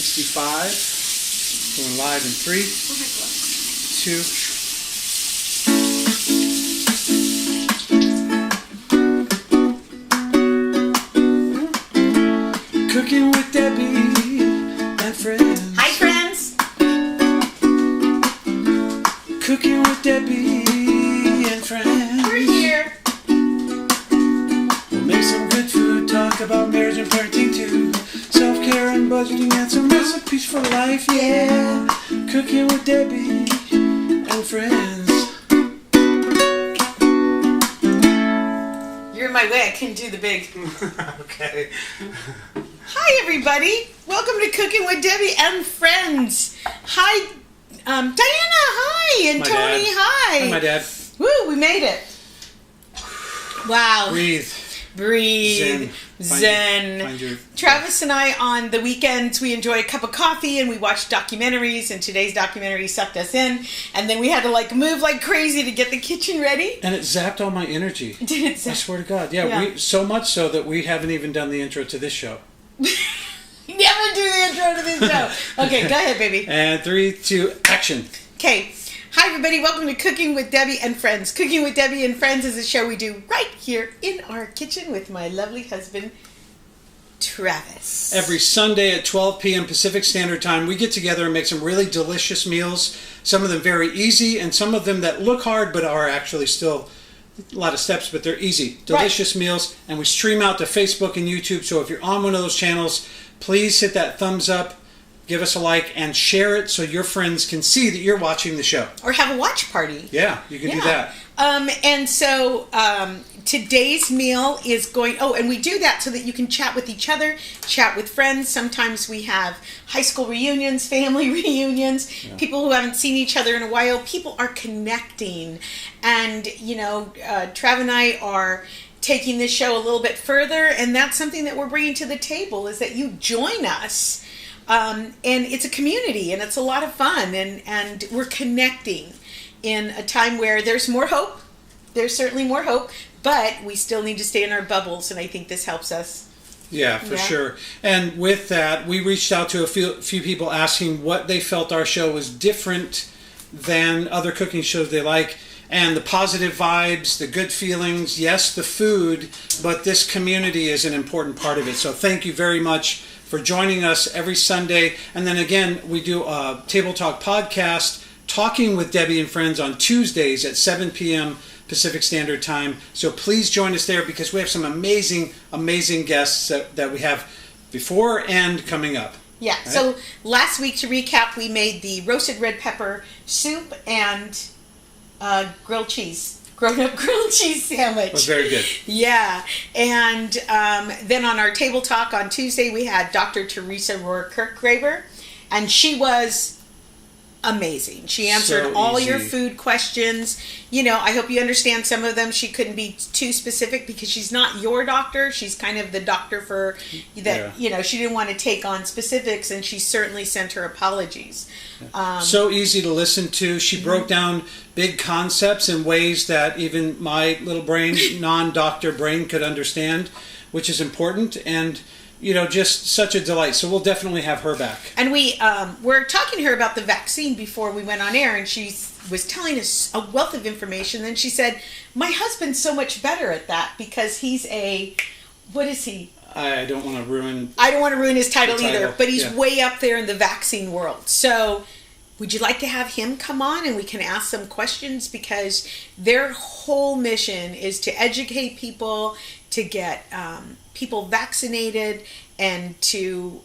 65. Going live in 3, 2. Cooking with Debbie and friends. Hi, friends. Cooking with Debbie and friends. We're here. We'll make some good food, talk about marriage and parenting too. Self-care and budgeting and some recipes for life, yeah. Cooking with Debbie and friends. You're in my way. I couldn't do the big. Okay. Hi, everybody. Welcome to Cooking with Debbie and Friends. Hi, Diana. Hi, and My Tony. dad. Hi. Hi, my dad. Woo, we made it. Wow. Breathe. Breathe. Zen. Find your... Travis and I, on the weekends, we enjoy a cup of coffee and we watch documentaries, and today's documentary sucked us in, and then we had to move like crazy to get the kitchen ready. And it zapped all my energy. Did it zap? I swear to God. Yeah. We so much so that we haven't even done the intro to this show. Never do the intro to this show. Okay, go ahead, baby. And 3, 2, action. Okay. Hi, everybody. Welcome to Cooking with Debbie and Friends. Cooking with Debbie and Friends is a show we do right here in our kitchen with my lovely husband, Travis. Every Sunday at 12 p.m. Pacific Standard Time, we get together and make some really delicious meals. Some of them very easy, and some of them that look hard but are actually still a lot of steps, but they're easy. Delicious meals, and we stream out to Facebook and YouTube. So if you're on one of those channels, please hit that thumbs up, give us a like, and share it so your friends can see that you're watching the show. Or have a watch party. Yeah, you can do that. And so today's meal is going... Oh, and we do that so that you can chat with each other, chat with friends. Sometimes we have high school reunions, family reunions, people who haven't seen each other in a while. People are connecting. And, Trav and I are taking this show a little bit further, and that's something that we're bringing to the table, is that you join us. And it's a community, and it's a lot of fun, and we're connecting in a time where there's more hope. There's certainly more hope, but we still need to stay in our bubbles, and I think this helps us. Yeah, for sure. And with that, we reached out to a few people asking what they felt our show was different than other cooking shows they like. And the positive vibes, the good feelings, yes, the food, but this community is an important part of it. So thank you very much for joining us every Sunday. And then again, we do a Table Talk podcast, Talking with Debbie and Friends, on Tuesdays at 7 p.m. Pacific Standard Time. So please join us there, because we have some amazing, amazing guests that we have before and coming up. Yeah, right? So last week, to recap, we made the roasted red pepper soup and grilled cheese. Grown-up grilled cheese sandwich. It was very good. Yeah. And then on our Table Talk on Tuesday, we had Dr. Teresa Rohr-Kirkgraber, and she was amazing. She answered all your food questions. I hope you understand some of them. She couldn't be too specific because she's not your doctor. She's kind of the doctor for that. Yeah. She didn't want to take on specifics, and she certainly sent her apologies. So easy to listen to. She broke down big concepts in ways that even my little brain, non-doctor brain, could understand, which is important. And just such a delight. So we'll definitely have her back. And we were talking to her about the vaccine before we went on air, and she was telling us a wealth of information. Then she said, my husband's so much better at that because he's what is he? I don't want to ruin his title either, but he's way up there in the vaccine world. So would you like to have him come on and we can ask some questions? Because their whole mission is to educate people, to get people vaccinated, and to,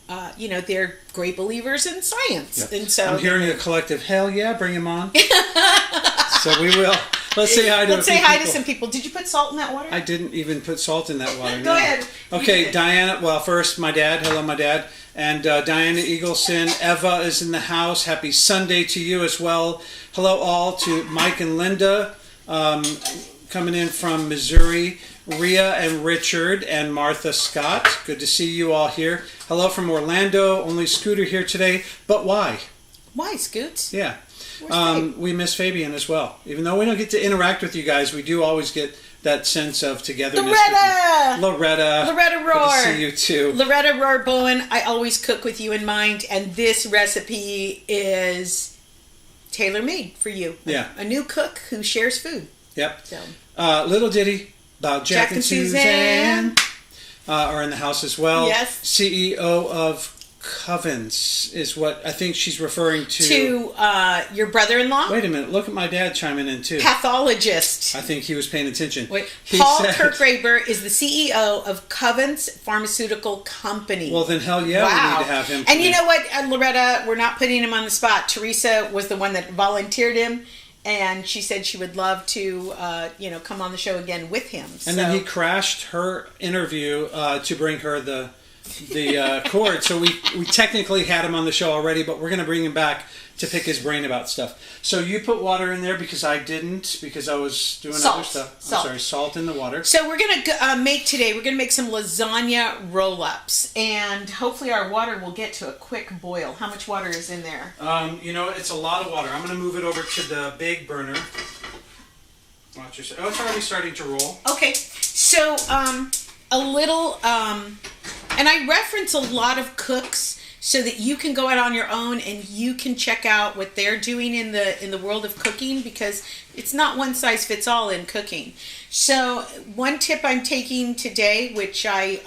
they're great believers in science. Yep. And so I'm hearing a collective, hell yeah, bring him on. So we will. Let's say hi to some people. Did you put salt in that water? I didn't even put salt in that water. Go ahead. Okay, Diana. Well, first, my dad. Hello, my dad. And Diana Eagleson. Eva is in the house. Happy Sunday to you as well. Hello, all, to Mike and Linda coming in from Missouri. Rhea and Richard and Martha Scott. Good to see you all here. Hello from Orlando. Only Scooter here today. But why? Why, Scoots? Yeah. We miss Fabian as well. Even though we don't get to interact with you guys, we do always get that sense of togetherness. Loretta Roar. Good to see you too. Loretta Roar Bowen, I always cook with you in mind, and this recipe is tailor-made for you. Yeah. A new cook who shares food. Yep. So. Little ditty about Jack and Suzanne are in the house as well. Yes. CEO of Covens is what I think she's referring to. To your brother-in-law? Wait a minute. Look at my dad chiming in too. Pathologist. I think he was paying attention. Wait, Paul Kirkgraber is the CEO of Covens Pharmaceutical Company. Well, then hell yeah, we need to have him. And you know what, Loretta, we're not putting him on the spot. Teresa was the one that volunteered him. And she said she would love to, come on the show again with him. And then he crashed her interview to bring her the cord. So we technically had him on the show already, but we're going to bring him back to pick his brain about stuff. So you put water in there because I didn't, because I was doing other stuff. Salt in the water. So we're going to make some lasagna roll-ups, and hopefully our water will get to a quick boil. How much water is in there? It's a lot of water. I'm going to move it over to the big burner. Watch yourself. Oh, it's already starting to roll. Okay, so a little, and I reference a lot of cooks so that you can go out on your own and you can check out what they're doing in the world of cooking, because it's not one size fits all in cooking. So one tip I'm taking today, which I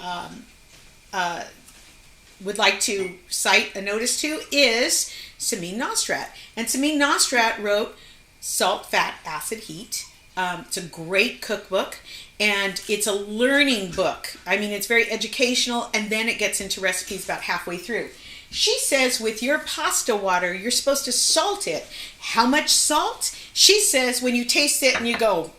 would like to cite a notice to, is Samin Nosrat. And Samin Nosrat wrote Salt, Fat, Acid, Heat. It's a great cookbook, and it's a learning book. I mean, it's very educational, and then it gets into recipes about halfway through. She says with your pasta water, you're supposed to salt it. How much salt? She says when you taste it and you go,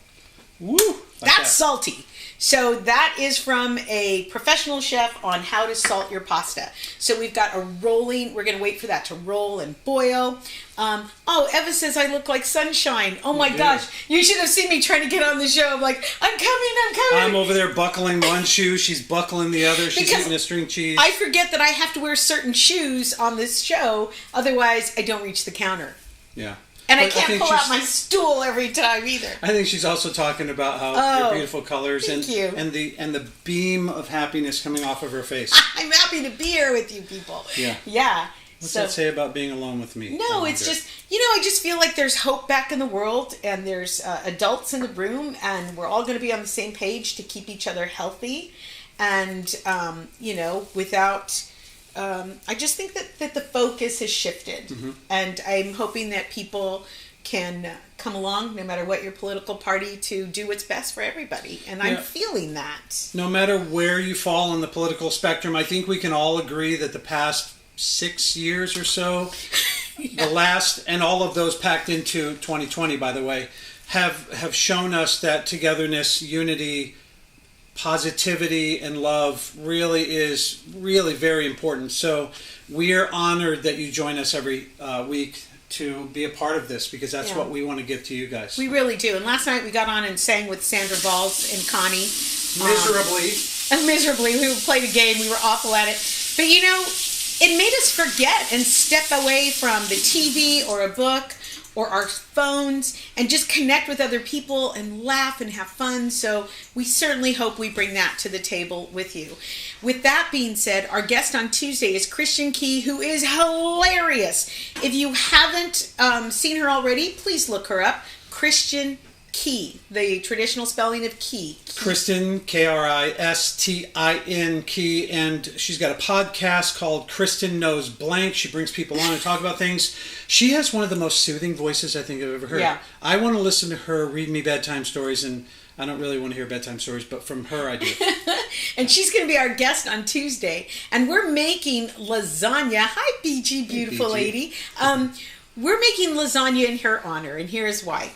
woo, that's salty. So that is from a professional chef on how to salt your pasta. So we've got we're going to wait for that to roll and boil. Eva says I look like sunshine. Oh my gosh, you should have seen me trying to get on the show. I'm like, I'm coming. I'm over there buckling one shoe, she's buckling the other, she's eating a string cheese. I forget that I have to wear certain shoes on this show, otherwise I don't reach the counter. Yeah. And I can't pull out my stool every time either. I think she's also talking about how your beautiful colors and the beam of happiness coming off of her face. I'm happy to be here with you people. Yeah. What's that say about being alone with me? No, it's just, I just feel like there's hope back in the world, and there's adults in the room, and we're all going to be on the same page to keep each other healthy. And, without... I just think that the focus has shifted, and I'm hoping that people can come along, no matter what your political party, to do what's best for everybody, and I'm feeling that. No matter where you fall on the political spectrum, I think we can all agree that the past 6 years or so, the last, and all of those packed into 2020, by the way, have shown us that togetherness, unity, positivity and love is really very important. So we are honored that you join us every week to be a part of this, because that's what we want to give to you guys. We really do. And last night we got on and sang with Sandra Valls and Connie. Miserably. We played a game. We were awful at it. But it made us forget and step away from the TV or a book or our phones and just connect with other people and laugh and have fun. So we certainly hope we bring that to the table with you. With that being said, our guest on Tuesday is Christian Key, who is hilarious. If you haven't seen her already, please look her up. Christian Key, the traditional spelling of Key. Kristen, Kristin, Key, and she's got a podcast called Kristen Knows Blank. She brings people on and talk about things. She has one of the most soothing voices I think I've ever heard. Yeah. I want to listen to her read me bedtime stories, and I don't really want to hear bedtime stories, but from her I do. And she's going to be our guest on Tuesday, and we're making lasagna. Hi, BG, beautiful lady. We're making lasagna in her honor, and here's why.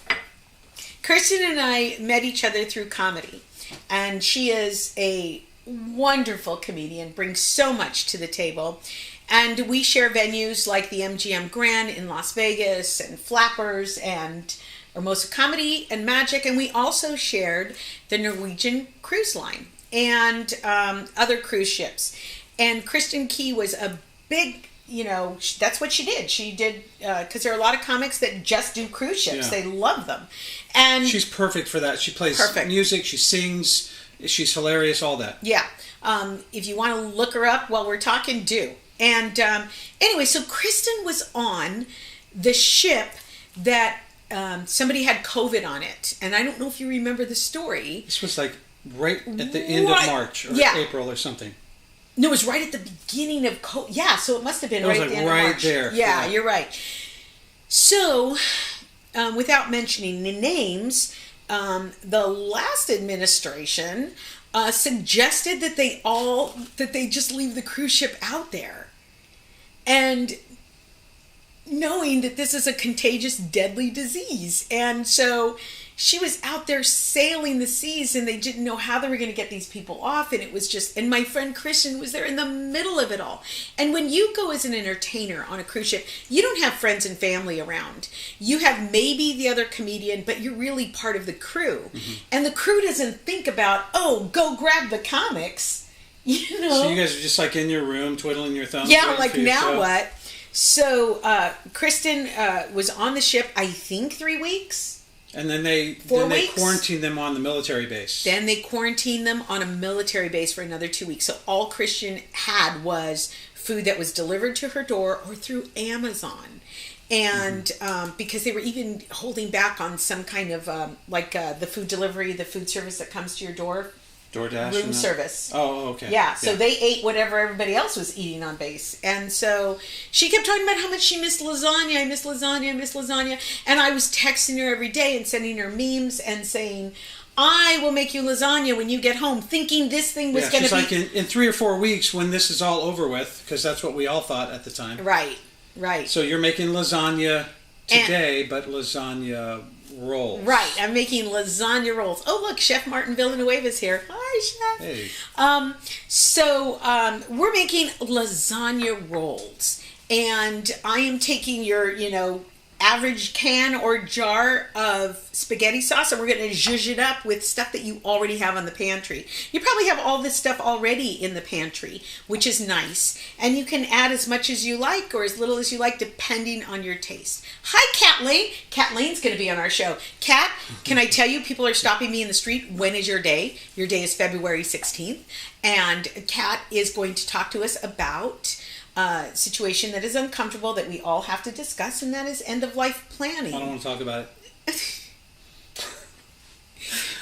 Kristen and I met each other through comedy, and she is a wonderful comedian, brings so much to the table, and we share venues like the MGM Grand in Las Vegas and Flappers and Hermosa Comedy and Magic, and we also shared the Norwegian Cruise Line and other cruise ships. And Kristen Key was a big that's what she did. She did, because there are a lot of comics that just do cruise ships. Yeah. They love them. And she's perfect for that. She plays music, she sings, she's hilarious, all that. Yeah. If you want to look her up while we're talking, do. And anyway, so Kristen was on the ship that somebody had COVID on it. And I don't know if you remember the story. This was like right at the end of March or April or something. No, it was right at the beginning of COVID. Yeah, so it must have been right at the end of March. There. Yeah, you're right. So, without mentioning the names, the last administration suggested that they just leave the cruise ship out there. And knowing that this is a contagious, deadly disease. And so she was out there sailing the seas, and they didn't know how they were going to get these people off. And it was just, and my friend Christian was there in the middle of it all. And when you go as an entertainer on a cruise ship, you don't have friends and family around. You have maybe the other comedian, but you're really part of the crew. Mm-hmm. And the crew doesn't think about, oh, go grab the comics. You know? So you guys are just like in your room twiddling your thumbs? Yeah, like now what? So Kristen was on the ship, I think 3 weeks. And then they quarantined them on the military base. Then they quarantined them on a military base for another 2 weeks. So all Christian had was food that was delivered to her door or through Amazon. And because they were even holding back on some kind of the food delivery, the food service that comes to your door. DoorDash? Room service. Oh, okay. Yeah, so they ate whatever everybody else was eating on base. And so she kept talking about how much she missed lasagna. I miss lasagna, I miss lasagna. And I was texting her every day and sending her memes and saying, I will make you lasagna when you get home, thinking this thing was going to be... like in 3 or 4 weeks when this is all over with, because that's what we all thought at the time. Right. So you're making lasagna today, but lasagna... rolls. Right, I'm making lasagna rolls. Oh, look, Chef Martin Villanueva's here. Hi, Chef. Hey. So we're making lasagna rolls, and I am taking your, average can or jar of spaghetti sauce, and we're going to zhuzh it up with stuff that you already have on the pantry. You probably have all this stuff already in the pantry, which is nice, and you can add as much as you like or as little as you like depending on your taste. Hi, Kat Lane. Kat Lane's going to be on our show. Kat, can I tell you, people are stopping me in the street. When is your day? Your day is February 16th, and Kat is going to talk to us about situation that is uncomfortable that we all have to discuss, and that is end-of-life planning. I don't want to talk about it.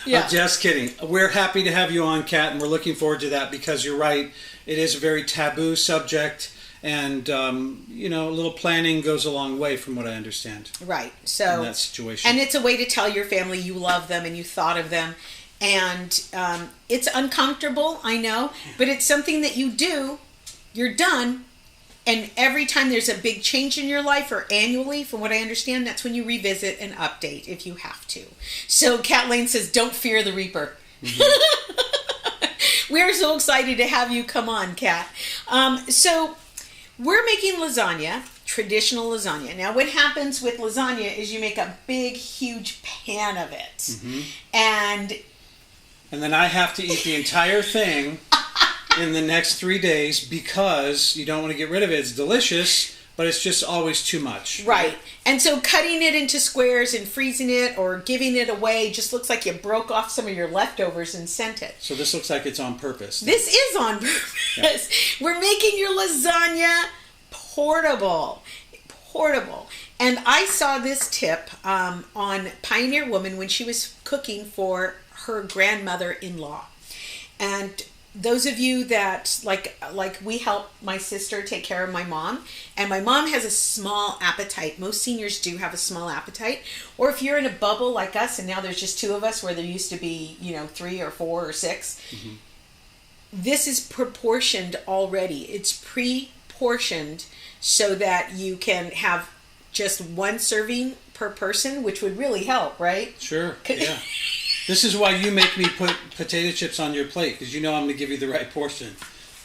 Yeah. I'm just kidding. We're happy to have you on, Kat, and we're looking forward to that because you're right. It is a very taboo subject, and a little planning goes a long way from what I understand. Right. So in that situation. And it's a way to tell your family you love them and you thought of them. And it's uncomfortable, I know, but it's something that you do. You're done. And every time there's a big change in your life, or annually, from what I understand, that's when you revisit and update if you have to. So Kat Lane says, don't fear the Reaper. Mm-hmm. We're so excited to have you come on, Kat. So we're making lasagna, traditional lasagna. Now what happens with lasagna is you make a big, huge pan of it. Mm-hmm. And then I have to eat the entire thing in the next 3 days because you don't want to get rid of it. It's delicious, but it's just always too much. Right. And so cutting it into squares and freezing it or giving it away just looks like you broke off some of your leftovers and sent it. So this looks like it's on purpose. This is on purpose. Yeah. We're making your lasagna portable. And I saw this tip on Pioneer Woman when she was cooking for her grandmother-in-law. And those of you that like we help my sister take care of my mom, and my mom has a small appetite. Most seniors do have a small appetite. Or if you're in a bubble like us and now there's just 2 of us where there used to be 3 or 4 or 6, mm-hmm. This is proportioned already. It's pre-portioned so that you can have just 1 serving per person, which would really help, right? Sure, yeah. This is why you make me put potato chips on your plate, because you know I'm going to give you the right portion,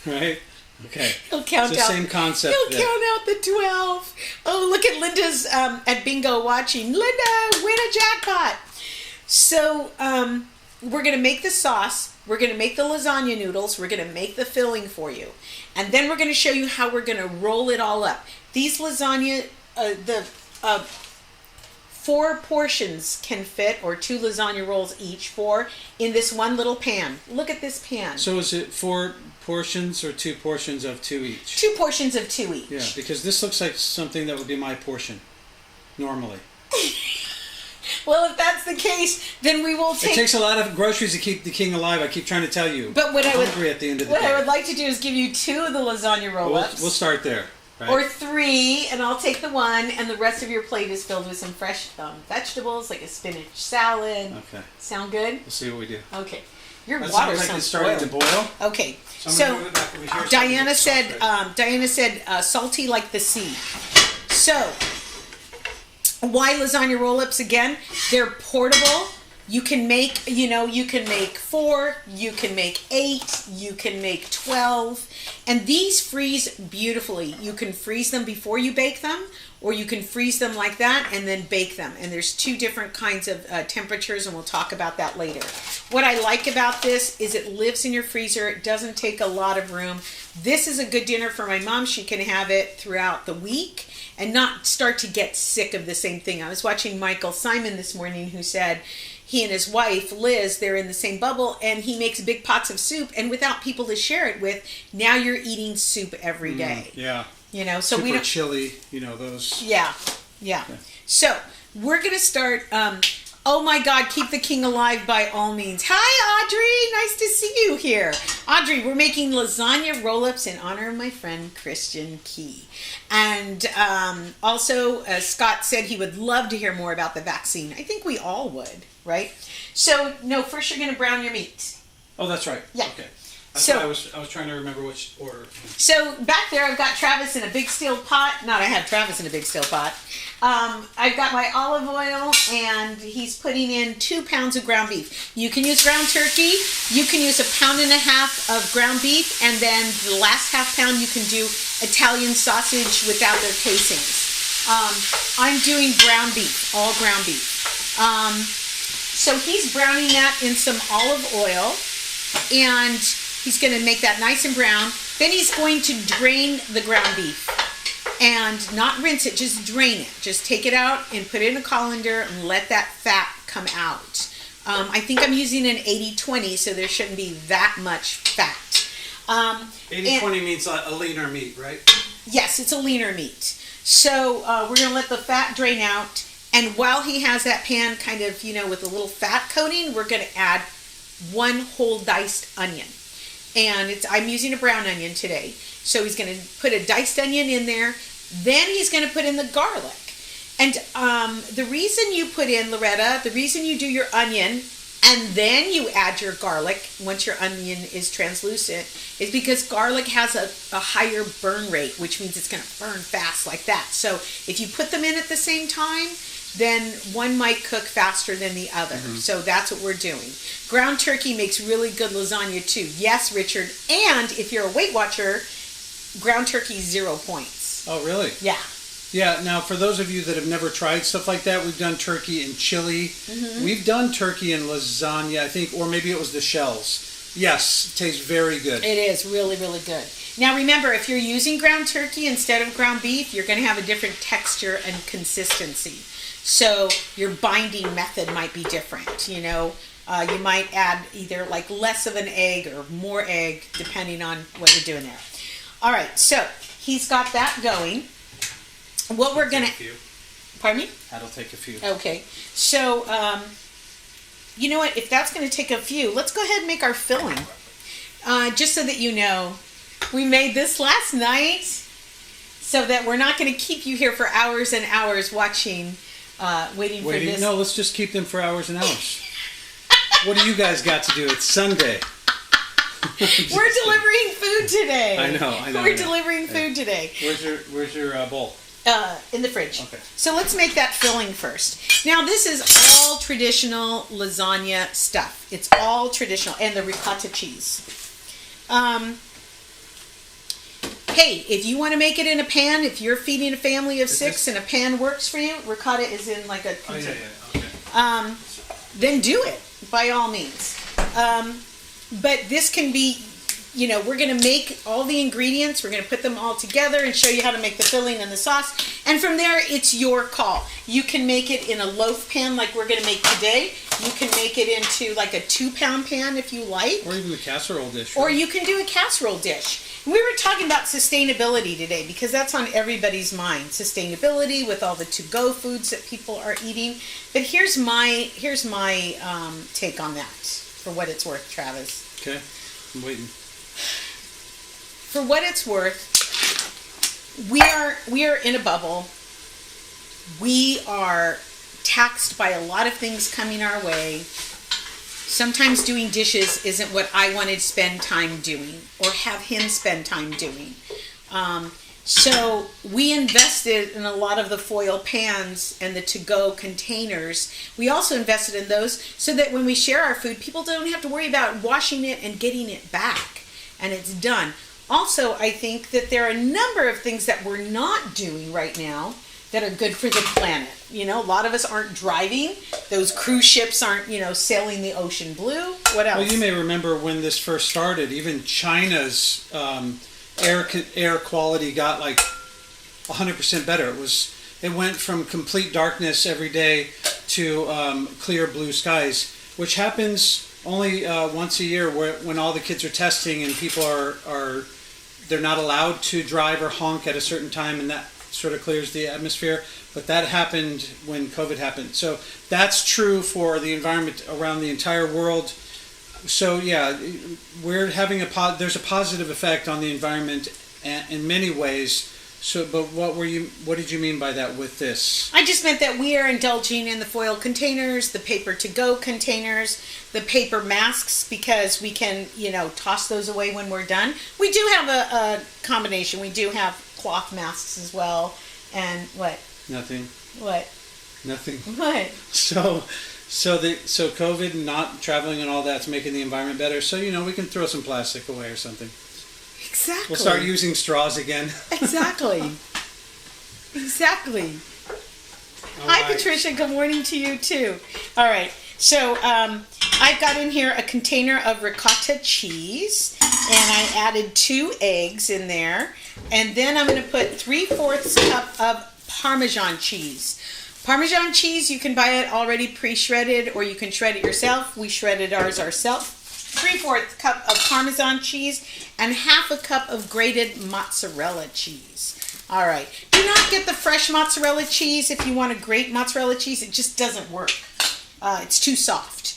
right? Okay. He'll count it's the out. Same concept. He'll count out the 12. Oh, look at Linda's at bingo watching. Linda, win a jackpot. So we're going to make the sauce. We're going to make the lasagna noodles. We're going to make the filling for you. And then we're going to show you how we're going to roll it all up. These lasagna, 4 portions can fit, or 2 lasagna rolls each, 4, in this one little pan. Look at this pan. So is it 4 portions or 2 portions of 2 each? 2 portions of 2 each. Yeah, because this looks like something that would be my portion, normally. Well, if that's the case, then we will take... It takes a lot of groceries to keep the king alive. I keep trying to tell you. But what I'm hungry at the end of the day. What I would like to do is give you 2 of the lasagna roll-ups. We'll start there. Right? Or 3, and I'll take the 1, and the rest of your plate is filled with some fresh vegetables, like a spinach salad. Okay. Sound good? We'll see what we do. Okay. Your That water sounds like it's starting to boil. Okay. So Diana said, salty like the sea. So, why lasagna roll-ups again? They're portable. You can make, you can make 4, you can make 8, you can make 12. And these freeze beautifully. You can freeze them before you bake them, or you can freeze them like that and then bake them. And there's 2 different kinds of temperatures, and we'll talk about that later. What I like about this is it lives in your freezer. It doesn't take a lot of room. This is a good dinner for my mom. She can have it throughout the week and not start to get sick of the same thing. I was watching Michael Simon this morning, who said he and his wife, Liz, they're in the same bubble, and he makes big pots of soup, and without people to share it with, now you're eating soup every day. Yeah. So we don't... chili, those... Yeah. So, we're going to start... oh my God, keep the king alive by all means. Hi, Audrey. Nice to see you here. Audrey, we're making lasagna roll-ups in honor of my friend Christian Key. And also, Scott said he would love to hear more about the vaccine. I think we all would, right? So, no, first you're going to brown your meat. Oh, that's right. Yeah. Okay. So I was trying to remember which order. So back there, I've got Travis in a big steel pot. Not I have Travis in a big steel pot. I've got my olive oil, and he's putting in 2 pounds of ground beef. You can use ground turkey. You can use 1.5 pounds of ground beef, and then the last ½ pound you can do Italian sausage without their casings. I'm doing ground beef, all ground beef. So he's browning that in some olive oil, and he's going to make that nice and brown. Then he's going to drain the ground beef. And not rinse it, just drain it. Just take it out and put it in a colander and let that fat come out. I think I'm using an 80-20, so there shouldn't be that much fat. 80-20 means a leaner meat, right? Yes, it's a leaner meat. So we're going to let the fat drain out. And while he has that pan kind of, with a little fat coating, we're going to add 1 whole diced onion. And I'm using a brown onion today. So he's going to put a diced onion in there. Then he's going to put in the garlic. And the reason you put in, Loretta, the reason you do your onion and then you add your garlic once your onion is translucent is because garlic has a higher burn rate, which means it's going to burn fast like that. So if you put them in at the same time, then one might cook faster than the other. Mm-hmm. So that's what we're doing. Ground turkey makes really good lasagna too. Yes, Richard. And if you're a Weight Watcher, ground turkey 0 points. Oh, really? Yeah. Yeah, now for those of you that have never tried stuff like that, we've done turkey in chili. Mm-hmm. We've done turkey in lasagna, I think, or maybe it was the shells. Yes, it tastes very good. It is really, really good. Now remember, if you're using ground turkey instead of ground beef, you're going to have a different texture and consistency. So your binding method might be different, you might add either like less of an egg or more egg, depending on what you're doing there. All right, so he's got that going. What we're going to... Pardon me? That'll take a few. Okay, so you know what? If that's going to take a few, let's go ahead and make our filling. Just so that you know, we made this last night so that we're not going to keep you here for hours and hours waiting for this. No, let's just keep them for hours and hours. What do you guys got to do? It's Sunday. We're delivering food today. I know. We're delivering food today. Where's your bowl? In the fridge. Okay. So let's make that filling first. Now this is all traditional lasagna stuff. It's all traditional, and the ricotta cheese. Hey, if you want to make it in a pan, if you're feeding a family of 6 and a pan works for you, ricotta is in like a... Oh, yeah, okay. Then do it. by all means. But this can be, we're going to make all the ingredients. We're going to put them all together and show you how to make the filling and the sauce. And from there, it's your call. You can make it in a loaf pan like we're going to make today. You can make it into like a 2-pound pan if you like. Or even a casserole dish. Or you can do a casserole dish. We were talking about sustainability today because that's on everybody's mind. Sustainability with all the to-go foods that people are eating. But here's my take on that, for what it's worth, Travis. Okay, I'm waiting. For what it's worth, we are in a bubble. We are taxed by a lot of things coming our way. Sometimes doing dishes isn't what I wanted to spend time doing or have him spend time doing. So we invested in a lot of the foil pans and the to-go containers. We also invested in those so that when we share our food, people don't have to worry about washing it and getting it back. And it's done. Also, I think that there are a number of things that we're not doing right now that are good for the planet. A lot of us aren't driving. Those cruise ships aren't, sailing the ocean blue. What else? Well, you may remember when this first started, even China's air quality got like 100% better. It went from complete darkness every day to clear blue skies, which happens only once a year when all the kids are testing and people they're not allowed to drive or honk at a certain time, and that sort of clears the atmosphere. But that happened when COVID happened. So that's true for the environment around the entire world. So yeah, we're having there's a positive effect on the environment in many ways. So, but what did you mean by that with this? I just meant that we are indulging in the foil containers, the paper to-go containers, the paper masks, because we can, toss those away when we're done. We do have a combination. We do have cloth masks as well. And what? Nothing. What? Nothing. What? So COVID, not traveling and all that's making the environment better. So, we can throw some plastic away or something. Exactly. We'll start using straws again. Exactly. Hi, Patricia. Good morning to you, too. All right. So I've got in here a container of ricotta cheese, and I added 2 eggs in there. And then I'm going to put 3/4 cup of Parmesan cheese. Parmesan cheese, you can buy it already pre-shredded, or you can shred it yourself. We shredded ours ourselves. 3/4 cup of Parmesan cheese and 1/2 cup of grated mozzarella cheese. All right. Do not get the fresh mozzarella cheese if you want to grate mozzarella cheese. It just doesn't work. It's too soft.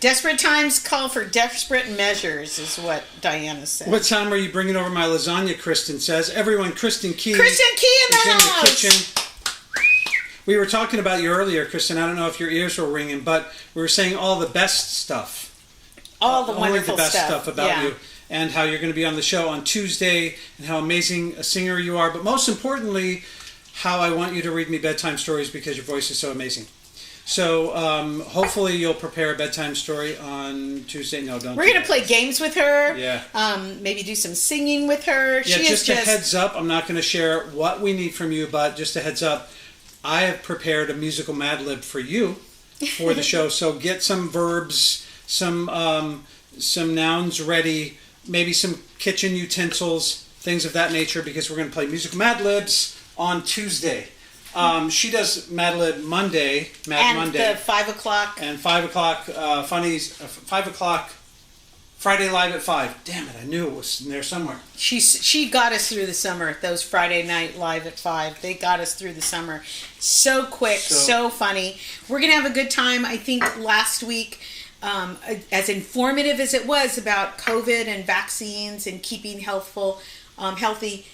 Desperate times call for desperate measures, is what Diana said. What time are you bringing over my lasagna, Kristen says. Everyone, Kristen Key. Kristen Key in the house. In the kitchen. We were talking about you earlier, Kristen. I don't know if your ears were ringing, but we were saying all the best stuff. All the wonderful Only the best stuff about you, and how you're going to be on the show on Tuesday, and how amazing a singer you are. But most importantly, how I want you to read me bedtime stories because your voice is so amazing. So hopefully you'll prepare a bedtime story on Tuesday. No, don't. We're going to play games with her. Yeah. Maybe do some singing with her. Yeah, just a heads up. I'm not going to share what we need from you, but just a heads up. I have prepared a musical Mad Lib for you for the show. So get some verbs, some nouns ready, maybe some kitchen utensils, things of that nature, because we're going to play musical Mad Libs on Tuesday. She does Mad Lib Monday, Monday. And 5 o'clock. And 5 o'clock, funnies, 5 o'clock, Friday Live at 5. Damn it, I knew it was in there somewhere. She got us through the summer, those Friday night Live at 5. They got us through the summer. So quick, so funny. We're going to have a good time. I think last week, as informative as it was about COVID and vaccines and keeping healthy,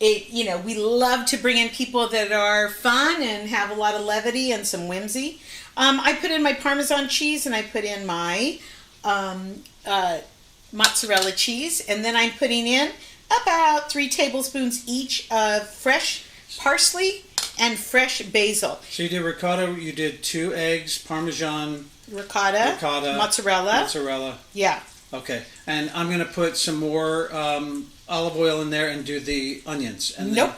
we love to bring in people that are fun and have a lot of levity and some whimsy. I put in my Parmesan cheese and I put in my mozzarella cheese, and then I'm putting in about 3 tablespoons each of fresh parsley and fresh basil. So you did ricotta, you did 2 eggs, Parmesan, ricotta, mozzarella. Yeah. Okay, and I'm going to put some more olive oil in there and do the onions. And nope.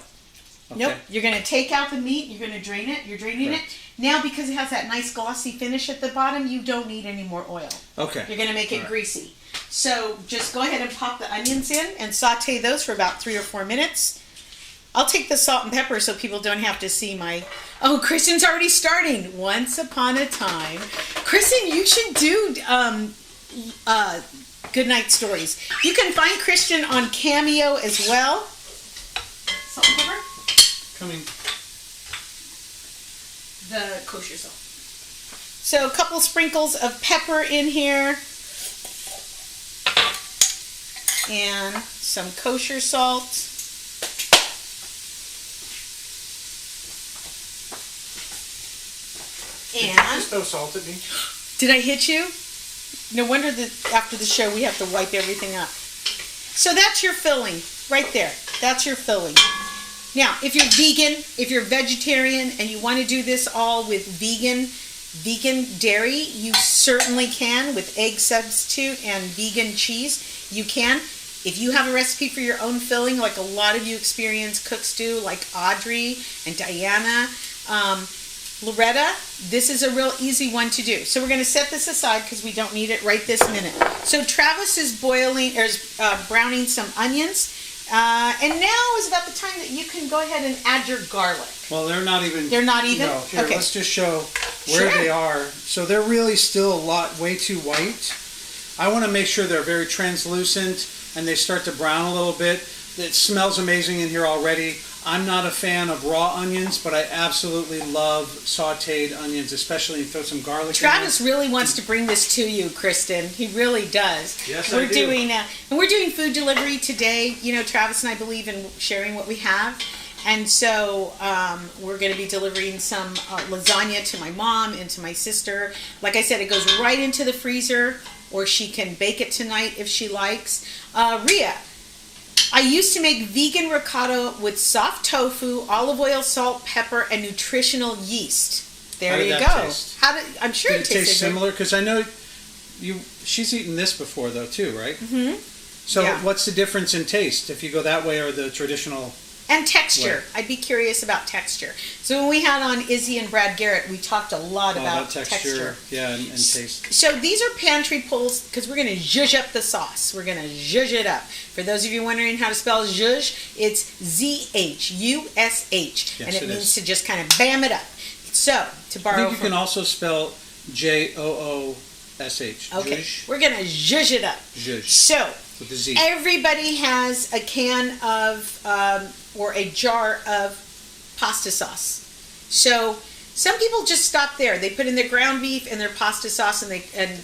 Okay. Nope. You're going to take out the meat. You're going to drain it. You're draining it. Now, because it has that nice glossy finish at the bottom, you don't need any more oil. Okay. You're going to make it greasy. So just go ahead and pop the onions in and saute those for about 3 or 4 minutes. I'll take the salt and pepper so people don't have to see my... Oh, Kristen's already starting. Once upon a time. Kristen, you should do good night stories. You can find Kristen on Cameo as well. Salt and pepper? Coming. The kosher salt. So a couple sprinkles of pepper in here. And some kosher salt. And just throw salt at me. Did I hit you? No wonder that after the show we have to wipe everything up. So that's your filling right there. That's your filling. Now, if you're vegan, if you're vegetarian, and you want to do this all with vegan dairy, you certainly can with egg substitute and vegan cheese. You can. If you have a recipe for your own filling, like a lot of you experienced cooks do, like Audrey and Diana, Loretta, this is a real easy one to do. So we're going to set this aside because we don't need it right this minute. So Travis is browning some onions. And now is about the time that you can go ahead and add your garlic. Well, they're not even. They're not even? No. Here, okay. Let's just show where they are. So they're really still way too white. I want to make sure they're very translucent and they start to brown a little bit. It smells amazing in here already. I'm not a fan of raw onions, but I absolutely love sautéed onions, especially if you throw some garlic Travis really wants to bring this to you, Kristen. He really does. Yes, I do. And we're doing food delivery today. You know, Travis and I believe in sharing what we have. And so we're going to be delivering some lasagna to my mom and to my sister. Like I said, it goes right into the freezer, or she can bake it tonight if she likes. Rhea, I used to make vegan ricotta with soft tofu, olive oil, salt, pepper, and nutritional yeast. There you go. Taste? I'm sure Did it it taste good. similar? Because I know she's eaten this before, though, too, right? Mm-hmm. So yeah. What's the difference in taste if you go that way or the traditional? And texture. way? I'd be curious about texture. So when we had on Izzy and Brad Garrett, we talked a lot about texture. Yeah, and taste. So these are pantry pulls because we're going to zhuzh up the sauce. We're going to zhuzh it up. For those of you wondering how to spell zhuzh, it's Z-H-U-S-H. Yes, and it means to just kind of bam it up. So, to borrow I think you can also spell J-O-O-S-H. Okay, Zhuzh. we're going to zhuzh it up. Zhuzh. So, with the Z. Everybody has a can of or a jar of pasta sauce. So some people just stop there. They put in their ground beef and their pasta sauce and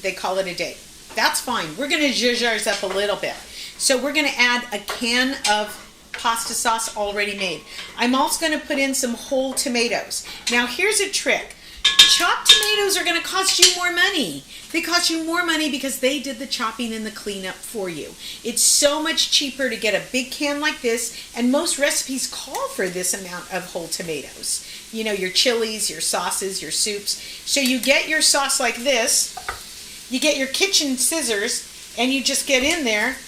they call it a day. That's fine. We're going to zhuzh ours up a little bit. So we're going to add a can of pasta sauce already made. I'm also going to put in some whole tomatoes. Now here's a trick. Chopped tomatoes are going to cost you more money. They cost you more money because they did the chopping and the cleanup for you. It's so much cheaper to get a big can like this, and most recipes call for this amount of whole tomatoes. You know, your chilies, your sauces, your soups. So you get your sauce like this, you get your kitchen scissors, and you just get in there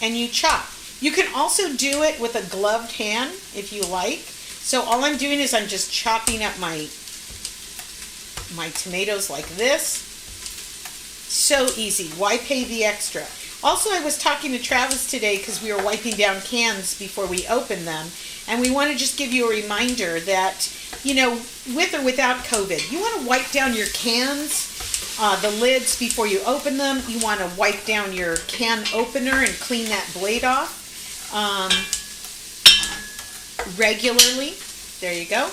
and you chop. You can also do it with a gloved hand if you like. So all I'm doing is I'm just chopping up my tomatoes like this. So easy. Why pay the extra? Also, I was talking to Travis today because we were wiping down cans before we opened them. And we want to just give you a reminder that, you know, with or without COVID, you want to wipe down your cans, the lids before you open them. You want to wipe down your can opener and clean that blade off regularly. There you go.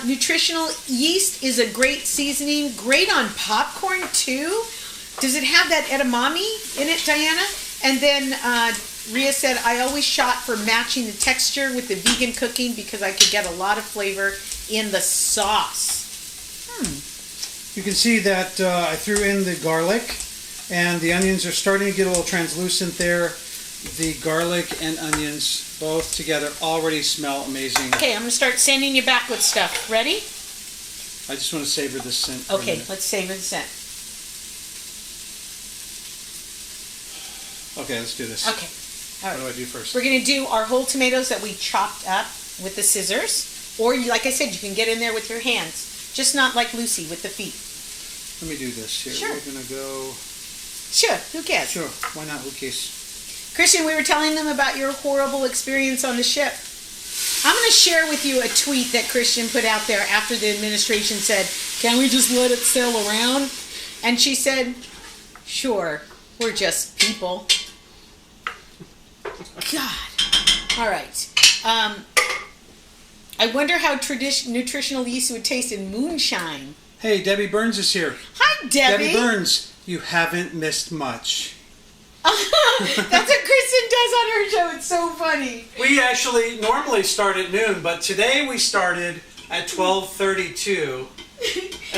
Nutritional yeast is a great seasoning, great on popcorn too. Does it have that edamame in it, Diana? And then Rhea said, I always shot for matching the texture with the vegan cooking because I could get a lot of flavor in the sauce. You can see that I threw in the garlic and the onions are starting to get a little translucent there. The garlic and onions both together already smell amazing. Okay, I'm going to start sending you back with stuff. Ready? I just want to savor this scent. Okay, let's savor the scent. Okay, let's do this. Okay. All right. What do I do first? We're going to do our whole tomatoes that we chopped up. with the scissors, or you, like I said, you can get in there with your hands, just not like Lucy with the feet. Let me do this here. Sure. We're going to go... Sure, who cares? Sure, why not? Who cares? Christian, we were telling them about your horrible experience on the ship. I'm going to share with you a tweet that Christian put out there after the administration said, "Can we just let it sail around?" And she said, "Sure, we're just people." God. All right. I wonder how nutritional yeast would taste in moonshine. Hey, Debbie Burns is here. Hi, Debbie. Debbie Burns, you haven't missed much. That's what Kristen does on her show. It's so funny. We actually normally start at noon, but today we started at 12:32.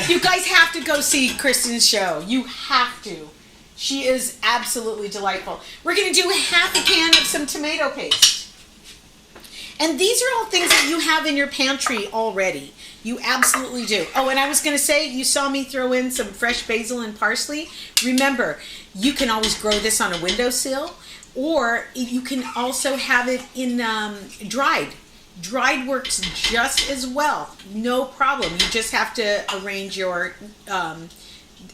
You guys have to go see Kristen's show. You have to. She is absolutely delightful. We're going to do half a can of some tomato paste. And these are all things that you have in your pantry already. You absolutely do. Oh, and I was going to say, you saw me throw in some fresh basil and parsley. Remember, you can always grow this on a windowsill, or you can also have it in dried. Dried works just as well. No problem. You just have to arrange your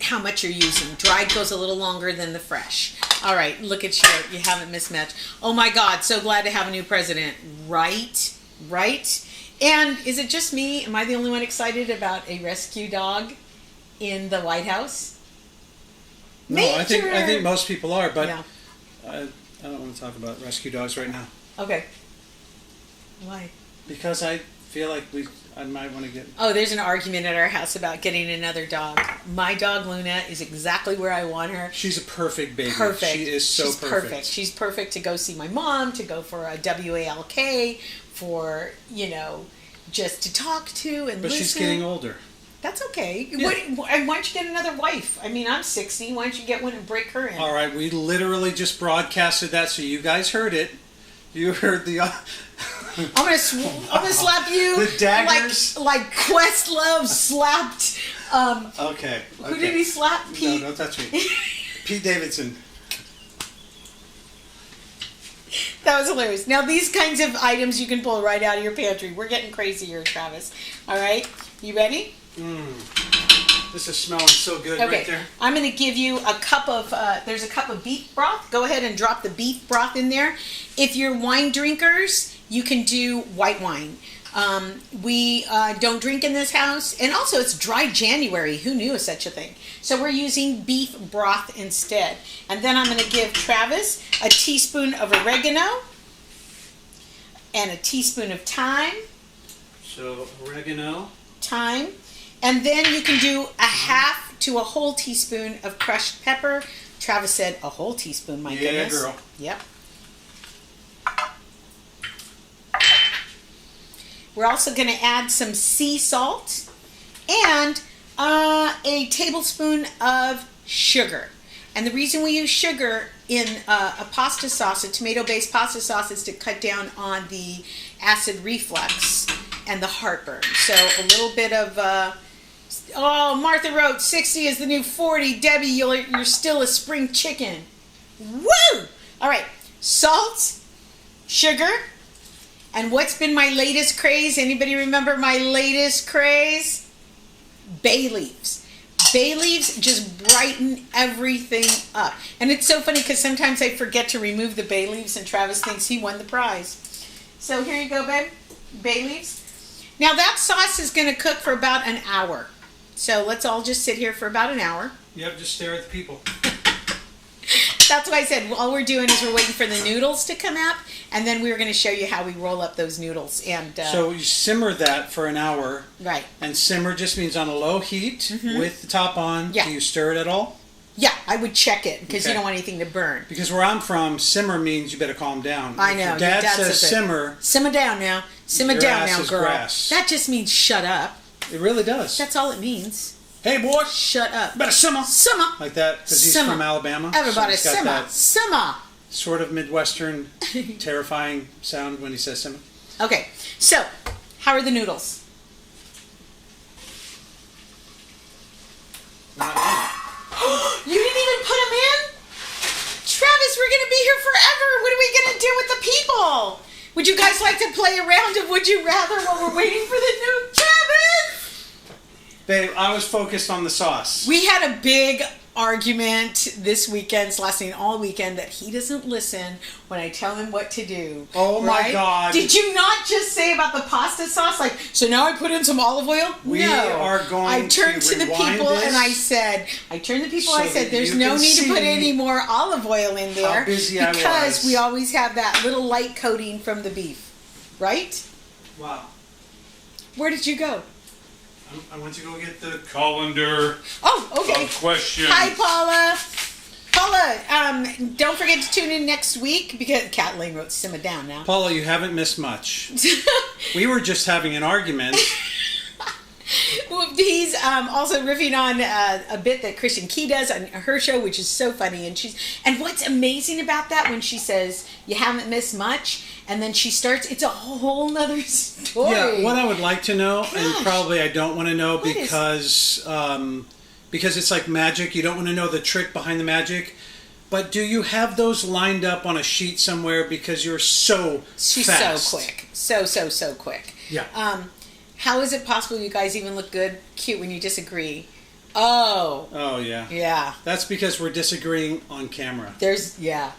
how much you're using. Dried goes a little longer than the fresh. All right, look at you. You haven't mismatched. Oh my God, so glad to have a new president. Right? Right? And is it just me? Am I the only one excited about a rescue dog in the White House? No, I think most people are, but yeah. I don't want to talk about rescue dogs right now. Okay. Why? Because I feel like I might want to get... Oh, there's an argument at our house about getting another dog. My dog, Luna, is exactly where I want her. She's a perfect baby. Perfect. She is so perfect. She's perfect to go see my mom, to go for a WALK, for, just to talk to and but listen. She's getting older. That's okay. Yeah. Why don't you get another wife? I mean, I'm 60. Why don't you get one and break her in? All right, we literally just broadcasted that, so you guys heard it. You heard the... I'm gonna slap you. The daggers, like Questlove slapped. Okay. Who did he slap? Pete. No, don't touch me. Pete Davidson. That was hilarious. Now these kinds of items you can pull right out of your pantry. We're getting crazy here, Travis. All right, you ready? This is smelling so good right there. I'm going to give you a cup of, there's a cup of beef broth. Go ahead and drop the beef broth in there. If you're wine drinkers, you can do white wine. We don't drink in this house. And also it's dry January. Who knew of such a thing? So we're using beef broth instead. And then I'm going to give Travis a teaspoon of oregano and a teaspoon of thyme. So oregano. Thyme. And then you can do a half to a whole teaspoon of crushed pepper. Travis said a whole teaspoon, my goodness. Yeah, girl. Yep. We're also going to add some sea salt and a tablespoon of sugar. And the reason we use sugar in a pasta sauce, a tomato-based pasta sauce, is to cut down on the acid reflux and the heartburn. So a little bit of... Oh, Martha wrote, 60 is the new 40. Debbie, you're still a spring chicken. Woo! All right, salt, sugar, and what's been my latest craze? Anybody remember my latest craze? Bay leaves. Bay leaves just brighten everything up. And it's so funny because sometimes I forget to remove the bay leaves and Travis thinks he won the prize. So here you go, babe. Bay leaves. Now that sauce is going to cook for about an hour. So let's all just sit here for about an hour. Yep, just stare at the people. That's why I said all we're doing is we're waiting for the noodles to come up, and then we're going to show you how we roll up those noodles. And so you simmer that for an hour. Right. And simmer just means on a low heat with the top on. Yeah. Do you stir it at all? Yeah, I would check it because you don't want anything to burn. Because where I'm from, simmer means you better calm down. I know. If your dad says simmer. Simmer down now. Simmer down now, girl. Grass. That just means shut up. It really does. That's all it means. Hey, boy. Shut up. Better simmer. Simmer. Like that, because he's from Alabama. Everybody, so simmer. Simmer. Sort of Midwestern, terrifying sound when he says simmer. Okay, so how are the noodles? Not in. You didn't even put them in? Travis, we're going to be here forever. What are we going to do with the people? Would you guys like to play a round of Would You Rather while we're waiting for the new Travis? Babe, I was focused on the sauce. We had a big argument this weekend, it's lasting all weekend, that he doesn't listen when I tell him what to do. Oh my God. Did you not just say about the pasta sauce, like, so now I put in some olive oil? We are going I turned to the people and I said, there's no need to put any more olive oil in there. How busy I was. Because we always have that little light coating from the beef. Right? Wow. Where did you go? I went to go get the colander. Oh, okay. Question. Hi, Paula. Paula, don't forget to tune in next week because Cat Lane wrote simmer down now. Paula, you haven't missed much. We were just having an argument. He's also riffing on a bit that Christian Key does on her show, which is so funny. And what's amazing about that, when she says you haven't missed much, and then she starts, it's a whole nother story. Yeah, what I would like to know, and probably I don't want to know because it's like magic. You don't want to know the trick behind the magic. But do you have those lined up on a sheet somewhere because you're so She's fast? so quick. So quick. Yeah. How is it possible you guys even look good, cute when you disagree? Oh. Oh, yeah. Yeah. That's because we're disagreeing on camera. Yeah.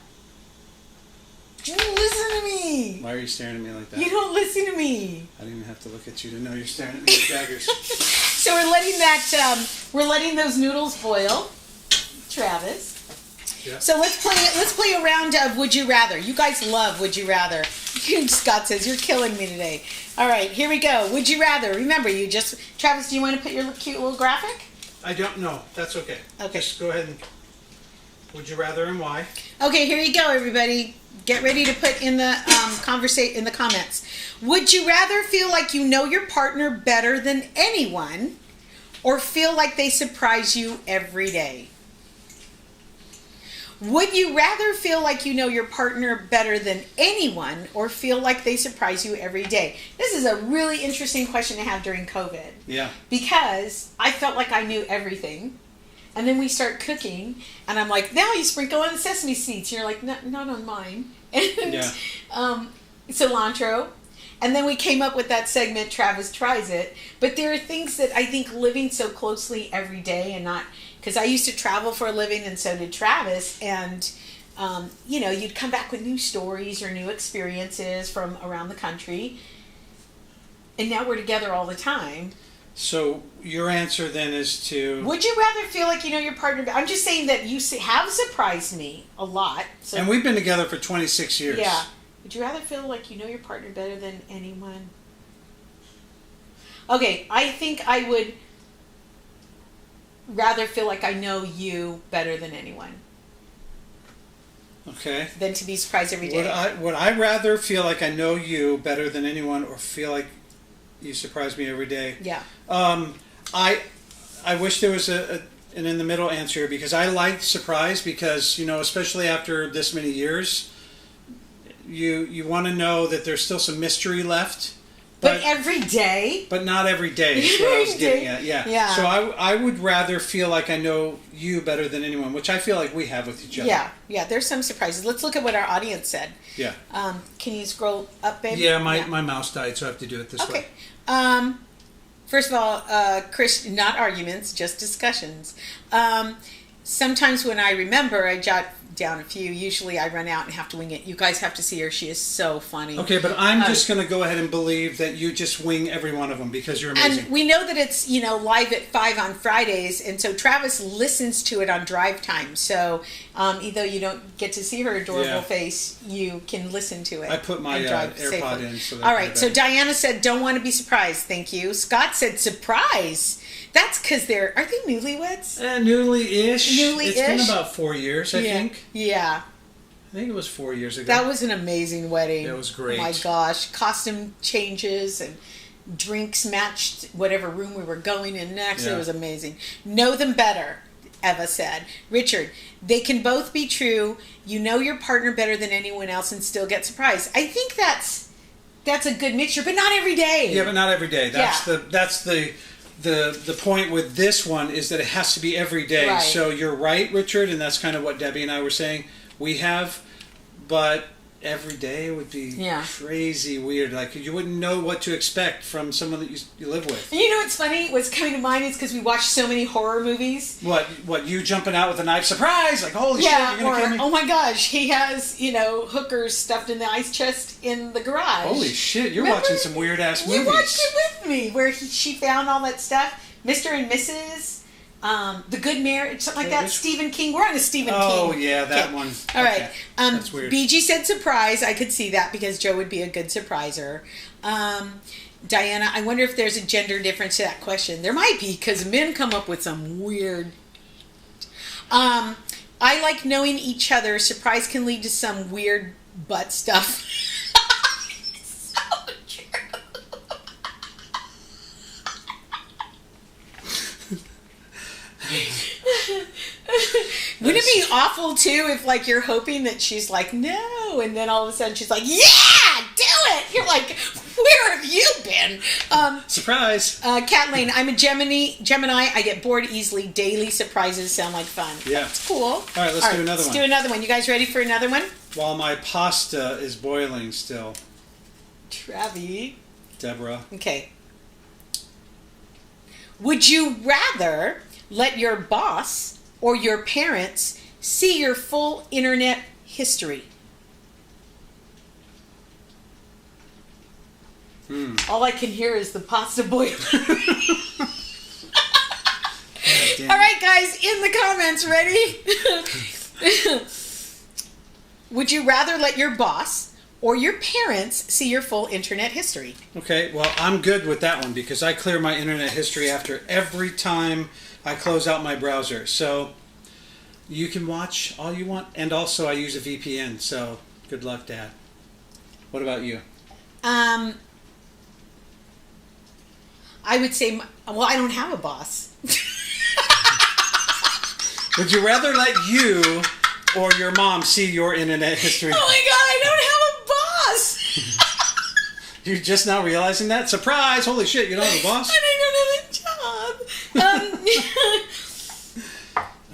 You don't listen to me. Why are you staring at me like that? You don't listen to me. I didn't even have to look at you to know you're staring at me with daggers. So we're letting those noodles boil, Travis. Yeah. So let's play a round of Would You Rather. You guys love Would You Rather. Scott says, you're killing me today. All right, here we go. Would you rather? Remember, Travis, do you want to put your cute little graphic? I don't know. That's okay. Okay. Just go ahead and... Would you rather and why? Okay, here you go, everybody. Get ready to put in the in the comments. Would you rather feel like you know your partner better than anyone, or feel like they surprise you every day? Would you rather feel like you know your partner better than anyone, or feel like they surprise you every day? This is a really interesting question to have during COVID. Yeah. Because I felt like I knew everything. And then we start cooking, and I'm like, now you sprinkle on the sesame seeds. You're like, not on mine. And Yeah. Cilantro. And then we came up with that segment, Travis Tries It. But there are things that I think living so closely every day and not... Because I used to travel for a living, and so did Travis. And, you'd come back with new stories or new experiences from around the country. And now we're together all the time. So your answer then is to... Would you rather feel like you know your partner... I'm just saying that you have surprised me a lot. So, and we've been together for 26 years. Yeah. Would you rather feel like you know your partner better than anyone? Okay, I think I would rather feel like I know you better than anyone. Okay. Than to be surprised every day. Would I rather feel like I know you better than anyone, or feel like you surprise me every day? Yeah. I wish there was an in the middle answer here, because I like surprise, because especially after this many years, you want to know that there's still some mystery left. But every day? But not every day is what I was getting at. Yeah. So I would rather feel like I know you better than anyone, which I feel like we have with each other. Yeah. There's some surprises. Let's look at what our audience said. Yeah. Can you scroll up, baby? Yeah, my mouse died, so I have to do it this way. Okay. First of all, Chris, not arguments, just discussions. Sometimes when I remember, I jot down a few. Usually I run out and have to wing it. You guys have to see her. She is so funny. Okay, but I'm just going to go ahead and believe that you just wing every one of them, because you're amazing. And we know that it's, live at 5 on Fridays, and so Travis listens to it on drive time. So although you don't get to see her adorable face, you can listen to it. I put my AirPod in. So all right, so Diana said, don't want to be surprised. Thank you. Scott said, surprise. That's because aren't they newlyweds? Newly-ish. Newly-ish? It's been about 4 years, I think. Yeah. I think it was 4 years ago. That was an amazing wedding. It was great. Oh my gosh. Costume changes and drinks matched whatever room we were going in next. Yeah. It was amazing. Know them better, Eva said. Richard, they can both be true. You know your partner better than anyone else and still get surprised. I think that's a good mixture, but not every day. Yeah, but not every day. That's the point with this one, is that it has to be every day. Right. So you're right, Richard, and that's kind of what Debbie and I were saying. We have, but every day would be Yeah. crazy weird. Like, you wouldn't know what to expect from someone that you live with. You know what's funny? What's coming to mind is because we watch so many horror movies. What, you jumping out with a knife? Surprise! Like, holy shit, you're going to kill me? Oh my gosh, he has, hookers stuffed in the ice chest in the garage. Holy shit, you're watching some weird-ass movies. You watched it with me, where she found all that stuff. Mr. and Mrs., The Good Marriage, something like that. Stephen King. We're on a Stephen King. Oh, yeah, that one. All right. That's weird. BG said surprise. I could see that because Joe would be a good surpriser. Diana, I wonder if there's a gender difference to that question. There might be, because men come up with some weird... I like knowing each other. Surprise can lead to some weird butt stuff. So true. Wouldn't it be awful too if like you're hoping that she's like no, and then all of a sudden she's like yeah, do it. You're like, where have you been? Surprise. Cat Lane, I'm a Gemini. I get bored easily. Daily surprises sound like fun. Yeah, it's cool. All right, let's do another one. Let's do another one. You guys ready for another one? While my pasta is boiling still. Travi. Deborah. Okay. Would you rather let your boss or your parents see your full internet history? All I can hear is the pasta boiling. All right, guys, in the comments, ready? Would you rather let your boss or your parents see your full internet history? Okay, well, I'm good with that one because I clear my internet history after every time I close out my browser. So you can watch all you want, and also I use a VPN, so good luck, Dad. What about you? I would say, well, I don't have a boss. Would you rather let you or your mom see your internet history? Oh my God, I don't have a boss. You're just now realizing that? Surprise! Holy shit, you don't have a boss? And I don't have a job.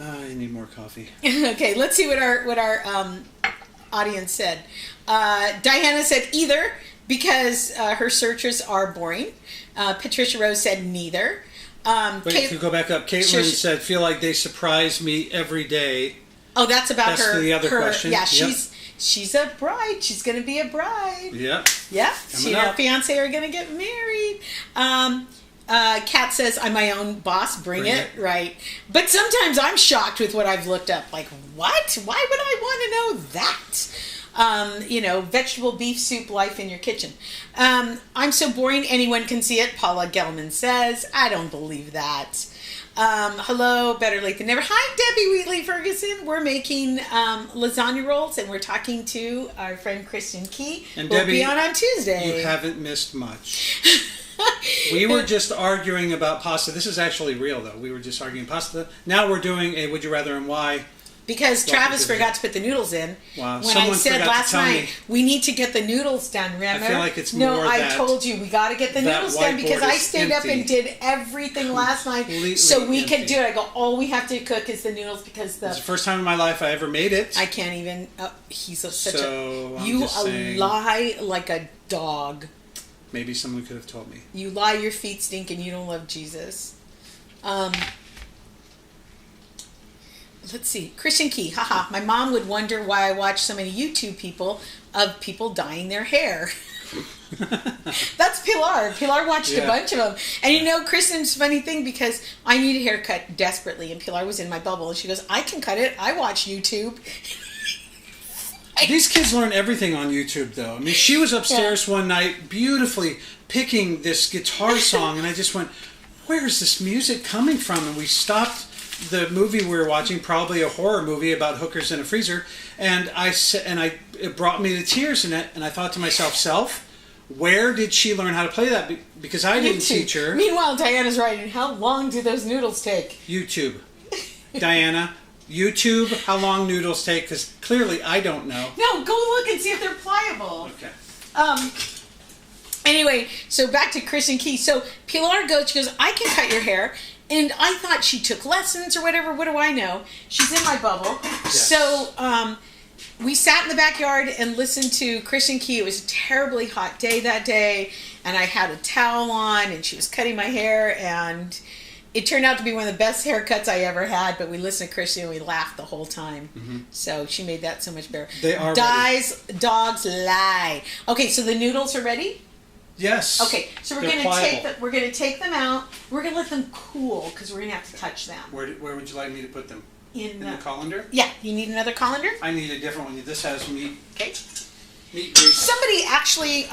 I need more coffee. Okay, let's see what our audience said. Diana said either because her searches are boring. Patricia Rose said neither. Wait, can you go back up? Caitlin said, feel like they surprise me every day. Oh, that's about her. That's the other question. Yeah, she's a bride. She's going to be a bride. Yeah. Yeah. She and her fiance are going to get married. Kat says, I'm my own boss. Bring it. Right. But sometimes I'm shocked with what I've looked up. Like, what? Why would I want to know that? Vegetable beef soup life in your kitchen. I'm so boring anyone can see it, Paula Gelman says. I don't believe that. Hello, better late than never. Hi, Debbie Wheatley Ferguson. We're making lasagna rolls, and we're talking to our friend Kristen Key. And we'll Debbie, be on Tuesday. You haven't missed much. We were just arguing about pasta. This is actually real, though. We were just arguing pasta. Now we're doing a Would You Rather and Why. Because Travis forgot to put the noodles in. Wow. When I said last night, we need to get the noodles done, remember? I feel like it's more No, I told you, we got to get the noodles done because I stayed up and did everything last night so we could do it. I go, all we have to cook is the noodles because It's the first time in my life I ever made it. I can't even... such a... I'm You just saying, lie like a dog. Maybe someone could have told me. You lie, your feet stink, and you don't love Jesus. Let's see. Christian Key. Haha. My mom would wonder why I watch so many YouTube people dyeing their hair. That's Pilar. Pilar watched a bunch of them. And Kristen's funny thing because I need a haircut desperately, and Pilar was in my bubble, and she goes, I can cut it. I watch YouTube. These kids learn everything on YouTube, though. I mean, she was upstairs one night beautifully picking this guitar song, and I just went, where is this music coming from? And we stopped the movie we were watching, probably a horror movie about hookers in a freezer, and it brought me to tears in it, and I thought to myself, where did she learn how to play that? Because I didn't teach her. Meanwhile, Diana's writing, how long do those noodles take? YouTube. Diana, YouTube, how long noodles take, because clearly I don't know. No, go look and see if they're pliable. Okay. Anyway, so back to Kristen Key. So Pilar goes, she goes, I can cut your hair. And I thought she took lessons or whatever. What do I know? She's in my bubble. Yes. So we sat in the backyard and listened to Christian Key. It was a terribly hot day that day, and I had a towel on, and she was cutting my hair, and it turned out to be one of the best haircuts I ever had, but we listened to Christian and we laughed the whole time. Mm-hmm. So she made that so much better. They are Dogs lie. Okay, so the noodles are ready? Yes. Okay, so we're gonna take them out. We're gonna let them cool because we're gonna have to touch them. Where would you like me to put them? In the colander? Yeah, you need another colander? I need a different one. This has meat. Okay. Meat grease. Somebody actually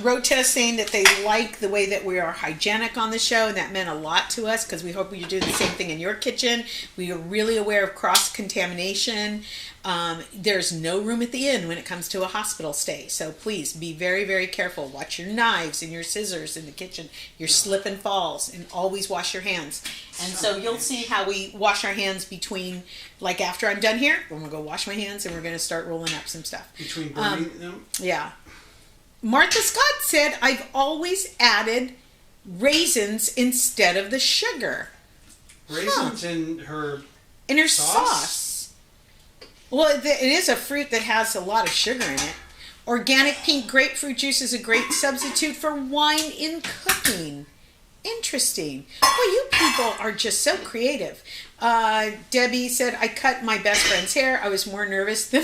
wrote to us saying that they like the way that we are hygienic on the show, and that meant a lot to us because we hope you're doing the same thing in your kitchen. We are really aware of cross-contamination. There's no room at the inn when it comes to a hospital stay, so please be very, very careful. Watch your knives and your scissors in the kitchen, your slip and falls, and always wash your hands. And so you'll see how we wash our hands between, like after I'm done here, I'm going to go wash my hands and we're going to start rolling up some stuff. Between burning them? Yeah. Martha Scott said, I've always added raisins instead of the sugar. Raisins in her sauce? Well, it is a fruit that has a lot of sugar in it. Organic pink grapefruit juice is a great substitute for wine in cooking. Interesting. Well, you people are just so creative. Debbie said, I cut my best friend's hair. I was more nervous than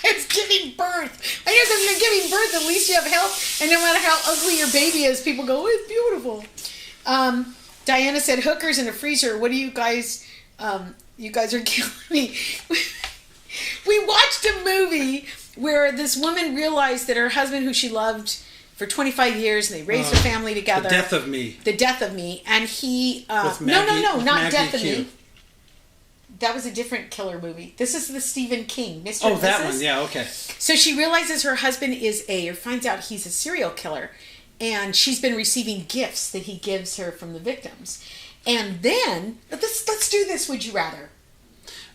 I was giving birth. I guess if you're giving birth, at least you have help. And no matter how ugly your baby is, people go, oh, it's beautiful. Diana said, hookers in the freezer. What do you guys, you guys are killing me. We watched a movie where this woman realized that her husband, who she loved for 25 years, and they raised a family together. The Death of Me. The Death of Me. And he... Maggie, not Maggie Death of Q. Me. That was a different killer movie. This is the Stephen King. Mr. Oh, that one. Yeah, okay. So she realizes her husband finds out he's a serial killer. And she's been receiving gifts that he gives her from the victims. And then, let's do this, would you rather?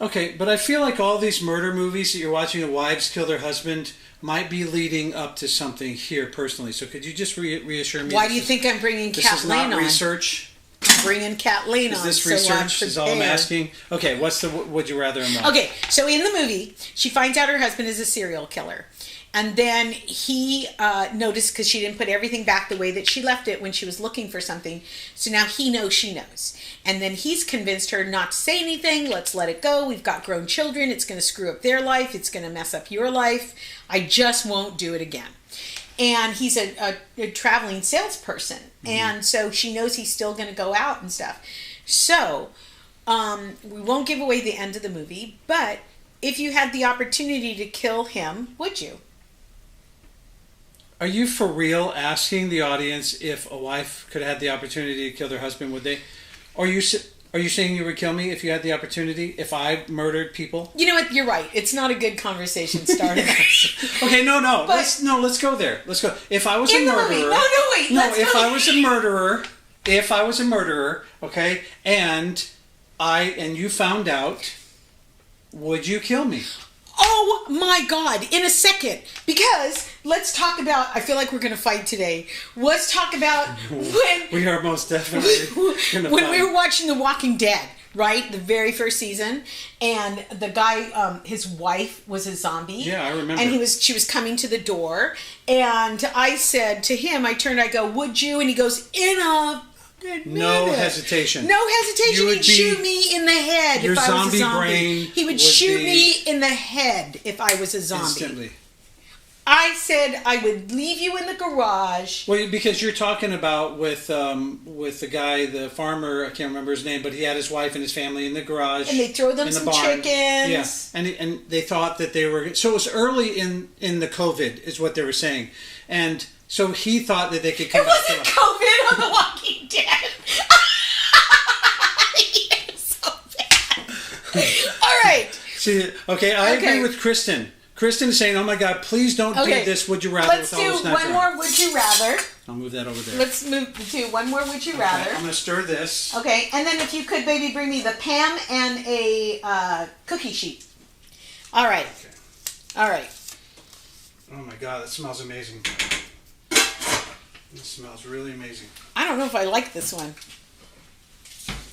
Okay, but I feel like all these murder movies that you're watching, the wives kill their husband, might be leading up to something here personally. So could you just reassure me? Why do you think I'm bringing Kat Lane on? This is not research? I'm bringing Kat Lane on. Is this research? Is all I'm asking? Okay, what's the would you rather among? Okay, so in the movie, she finds out her husband is a serial killer. And then he noticed, because she didn't put everything back the way that she left it when she was looking for something. So now he knows she knows. And then he's convinced her not to say anything. Let's let it go. We've got grown children. It's going to screw up their life. It's going to mess up your life. I just won't do it again. And he's a traveling salesperson. Mm-hmm. And so she knows he's still going to go out and stuff. So we won't give away the end of the movie. But if you had the opportunity to kill him, would you? Are you for asking the audience if a wife could have had the opportunity to kill their husband? Would they? Are you saying you would kill me if you had the opportunity? If I murdered people? You know what? You're right. It's not a good conversation starter. Okay, no. Let's go there. Let's go. If I was a murderer, if I was a murderer, okay, and you found out, would you kill me? Oh my God, in a second. Because let's talk about, I feel like we're going to fight today. Let's talk about when... We are most definitely going to fight. When we were watching The Walking Dead, right? The very first season. And the guy, his wife was a zombie. Yeah, I remember. And she was coming to the door. And I said to him, I go, would you? And he goes, in a... No hesitation. No hesitation. He'd shoot me in the head if I was a zombie. He would shoot me in the head if I was a zombie. Instantly. I said I would leave you in the garage. Well, because you're talking about with the guy, the farmer, I can't remember his name, but he had his wife and his family in the garage. And they throw them some chickens. Yeah, and they thought that they were... So it was early in the COVID is what they were saying. And... So he thought that they could come back to life. It wasn't COVID on The Walking Dead. So bad. All right. See, I agree with Kristen. Kristen is saying, oh my God, please don't do this would you rather. Let's do one more would you rather. I'll move that over there. Let's move to one more would you rather. I'm going to stir this. Okay, and then if you could, baby, bring me the Pam and a cookie sheet. All right. Okay. All right. Oh my God, that smells amazing. It smells really amazing. I don't know if I like this one.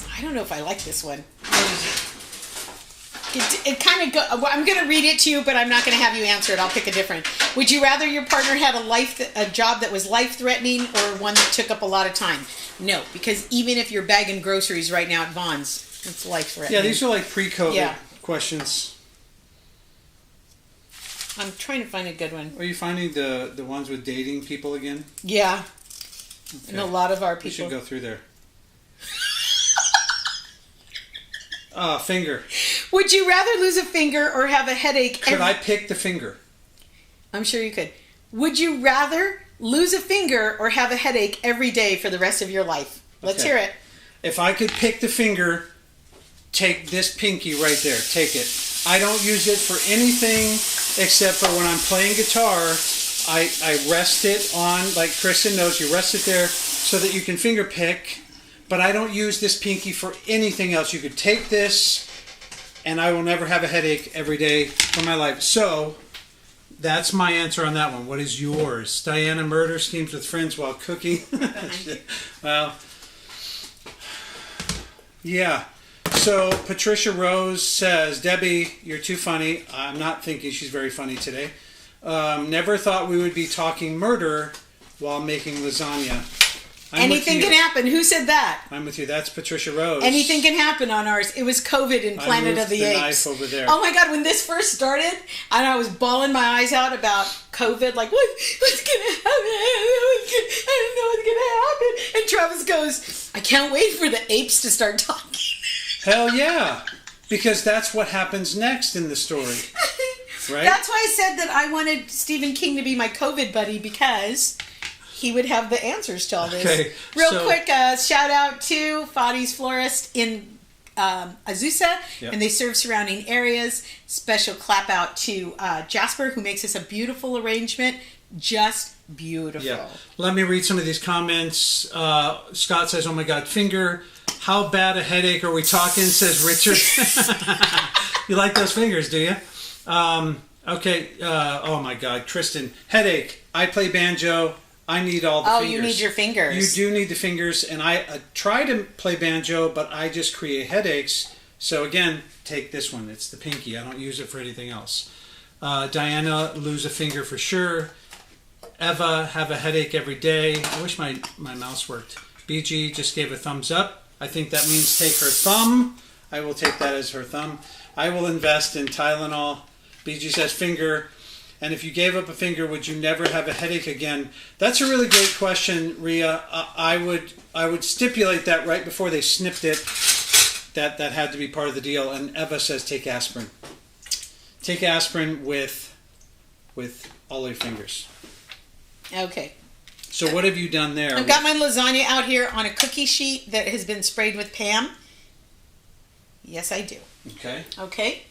What is it? It kind of well, I'm going to read it to you, but I'm not going to have you answer it. I'll pick a different. Would you rather your partner had a job that was life-threatening or one that took up a lot of time? No, because even if you're bagging groceries right now at Vaughn's, it's life-threatening. Yeah, these are like pre-COVID questions. I'm trying to find a good one. Are you finding the ones with dating people again? Yeah. Okay. And a lot of our people. We should go through there. Finger. Would you rather lose a finger or have a headache? Could I pick the finger? I'm sure you could. Would you rather lose a finger or have a headache every day for the rest of your life? Let's hear it. If I could pick the finger, take this pinky right there. Take it. I don't use it for anything except for when I'm playing guitar. I rest it on, like Kristen knows, you rest it there so that you can finger pick. But I don't use this pinky for anything else. You could take this, and I will never have a headache every day for my life. So, that's my answer on that one. What is yours? Diana, murder schemes with friends while cooking. Well, yeah. So, Patricia Rose says, Debbie, you're too funny. I'm not thinking she's very funny today. Never thought we would be talking murder while making lasagna. Anything can happen. Who said that? I'm with you. That's Patricia Rose. Anything can happen on ours. It was COVID in Planet of the Apes. Knife over there. Oh my God! When this first started, and I was bawling my eyes out about COVID, like what's gonna happen? I don't know what's gonna happen. And Travis goes, I can't wait for the apes to start talking. Hell yeah! Because that's what happens next in the story. Right? That's why I said that I wanted Stephen King to be my COVID buddy, because he would have the answers to all this. Okay, Real quick, shout out to Fadi's Florist in Azusa, and they serve surrounding areas. Special clap out to Jasper, who makes us a beautiful arrangement. Just beautiful. Yeah. Let me read some of these comments. Scott says, oh my God, finger. How bad a headache are we talking, says Richard. You like those fingers, do you? Okay. Oh my God, Kristen. Headache. I play banjo. I need all the fingers. Oh, you need your fingers. You do need the fingers. And I try to play banjo, but I just create headaches. So again, take this one. It's the pinky. I don't use it for anything else. Diana, lose a finger for sure. Eva, have a headache every day. I wish my mouse worked. BG just gave a thumbs up. I think that means take her thumb. I will take that as her thumb. I will invest in Tylenol. BG says finger. And if you gave up a finger, would you never have a headache again? That's a really great question, Rhea. I would stipulate that right before they snipped it, that had to be part of the deal. And Eva says take aspirin. Take aspirin with all your fingers. Okay. So what have you done there? I've got my lasagna out here on a cookie sheet that has been sprayed with Pam. Yes, I do. Okay. Okay.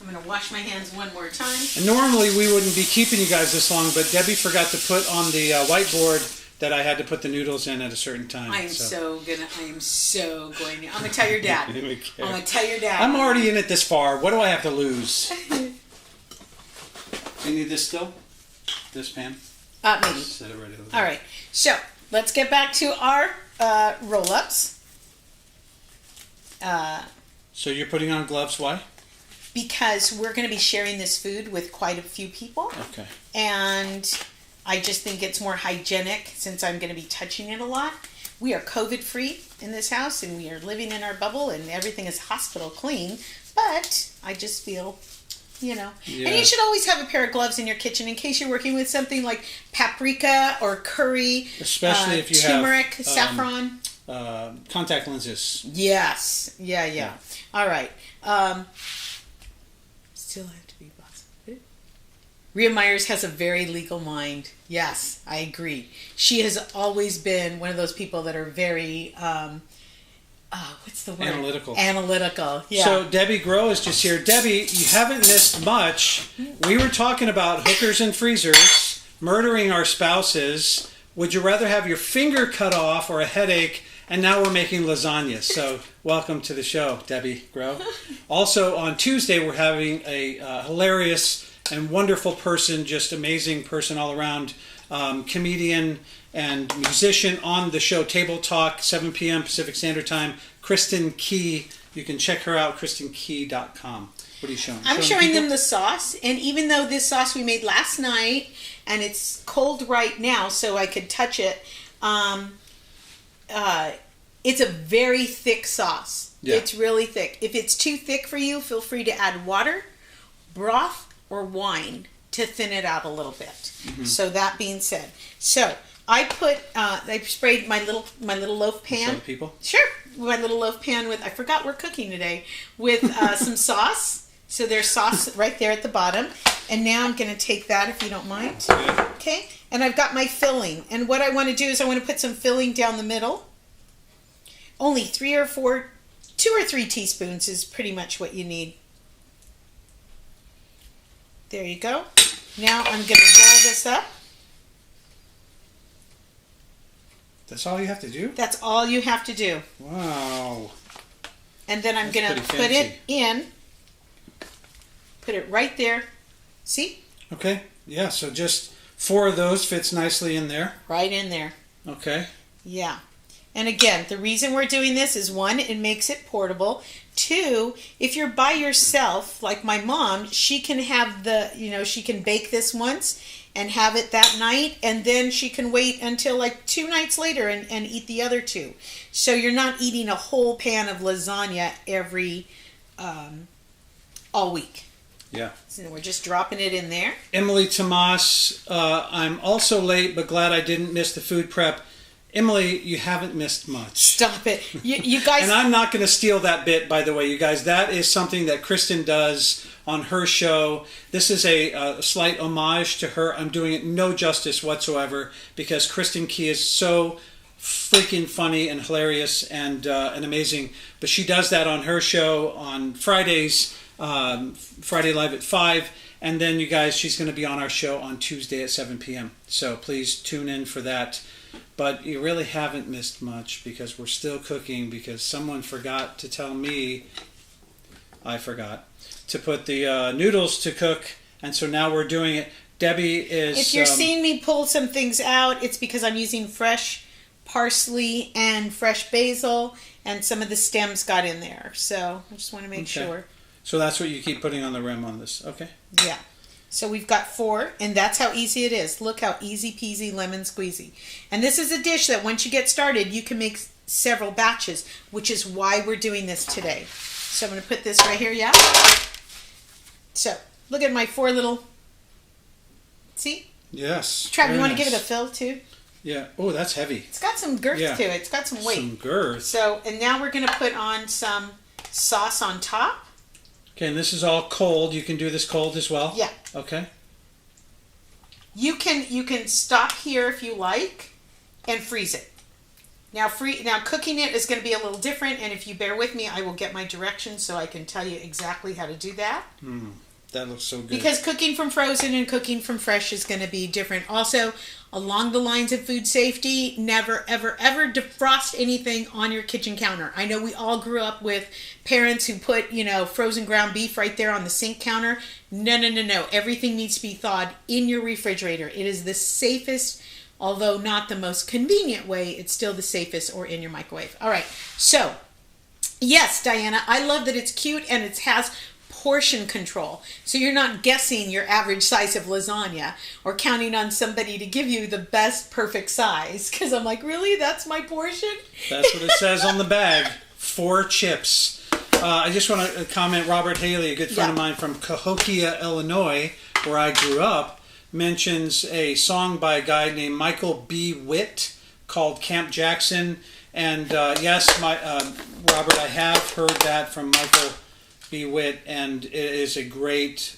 I'm going to wash my hands one more time. And normally we wouldn't be keeping you guys this long, but Debbie forgot to put on the whiteboard that I had to put the noodles in at a certain time. I am so going to. I'm going to tell your dad. I'm going to tell your dad. I'm already in it this far. What do I have to lose? You need this still? This, Pam? Maybe. Set it right over there. All right. So let's get back to our roll-ups. So you're putting on gloves. Why? Because we're going to be sharing this food with quite a few people. Okay. And I just think it's more hygienic since I'm going to be touching it a lot. We are COVID-free in this house, and we are living in our bubble, and everything is hospital clean. But I just feel, Yeah. And you should always have a pair of gloves in your kitchen in case you're working with something like paprika or curry. Especially if you turmeric, have saffron. Contact lenses. Yes. Yeah. All right. Still have to be boss. Rhea Myers has a very legal mind. Yes, I agree. She has always been one of those people that are very, what's the word? Analytical, yeah. So Debbie Grow is just here. Debbie, you haven't missed much. We were talking about hookers and freezers, murdering our spouses. Would you rather have your finger cut off or a headache? And now we're making lasagna. So welcome to the show, Debbie Grow. Also on Tuesday, we're having a hilarious and wonderful person, just amazing person all around, comedian and musician on the show Table Talk, 7 p.m. Pacific Standard Time, Kristen Key. You can check her out, kristenkey.com. What are you showing? I'm showing them the sauce, and even though this sauce we made last night, and it's cold right now, so I could touch it, it's a very thick sauce. Yeah. It's really thick. If it's too thick for you, feel free to add water, broth, or wine to thin it out a little bit. Mm-hmm. So that being said, so I sprayed my little loaf pan. Show people? Sure. My little loaf pan with, I forgot we're cooking today, with some sauce. So there's sauce right there at the bottom. And now I'm going to take that, if you don't mind. Yeah. Okay. And I've got my filling. And what I want to do is I want to put some filling down the middle. Only 2 or 3 teaspoons is pretty much what you need. There you go. Now I'm going to roll this up. That's all you have to do? That's all you have to do. Wow. And then I'm going to put it in. Put it right there. See? Okay. Yeah, so just 4 of those fits nicely in there. Right in there. Okay. Yeah. And again, the reason we're doing this is 1, it makes it portable. 2, if you're by yourself, like my mom, she can have she can bake this once and have it that night, and then she can wait until like 2 nights later and eat the other 2. So you're not eating a whole pan of lasagna all week. Yeah. So we're just dropping it in there. Emily Tomas, I'm also late, but glad I didn't miss the food prep. Emily, you haven't missed much. Stop it. You guys... And I'm not going to steal that bit, by the way, you guys. That is something that Kristen does on her show. This is a slight homage to her. I'm doing it no justice whatsoever because Kristen Key is so freaking funny and hilarious and amazing. But she does that on her show on Fridays, Friday Live at 5. And then, you guys, she's going to be on our show on Tuesday at 7 p.m. So please tune in for that. But you really haven't missed much because we're still cooking because someone forgot to tell me, I forgot, to put the noodles to cook. And so now we're doing it. Debbie is... If you're seeing me pull some things out, it's because I'm using fresh parsley and fresh basil, and some of the stems got in there. So I just want to make sure. So that's what you keep putting on the rim on this. Okay. Yeah. So we've got 4, and that's how easy it is. Look how easy peasy lemon squeezy. And this is a dish that once you get started, you can make several batches, which is why we're doing this today. So I'm going to put this right here, yeah? So look at my 4 little, see? Yes. Trav, you want to give it a fill too? Yeah. Oh, that's heavy. It's got some girth to it. It's got some weight. Some girth. So, and now we're going to put on some sauce on top. Okay, and this is all cold. You can do this cold as well? Yeah. Okay. You can stop here if you like and freeze it. Now cooking it is going to be a little different, and if you bear with me, I will get my directions so I can tell you exactly how to do that. That looks so good. Because cooking from frozen and cooking from fresh is going to be different. Also, along the lines of food safety, never, ever, ever defrost anything on your kitchen counter. I know we all grew up with parents who put, frozen ground beef right there on the sink counter. No. Everything needs to be thawed in your refrigerator. It is the safest, although not the most convenient way, it's still the safest, or in your microwave. All right. So, yes, Diana, I love that it's cute and it has portion control. So you're not guessing your average size of lasagna or counting on somebody to give you the best perfect size. Because I'm like, really? That's my portion? That's what it says on the bag. 4 chips. I just want to comment, Robert Haley, a good friend of mine from Cahokia, Illinois, where I grew up, mentions a song by a guy named Michael B. Witt called Camp Jackson. And yes, Robert, I have heard that from Michael B. Witt, and it is a great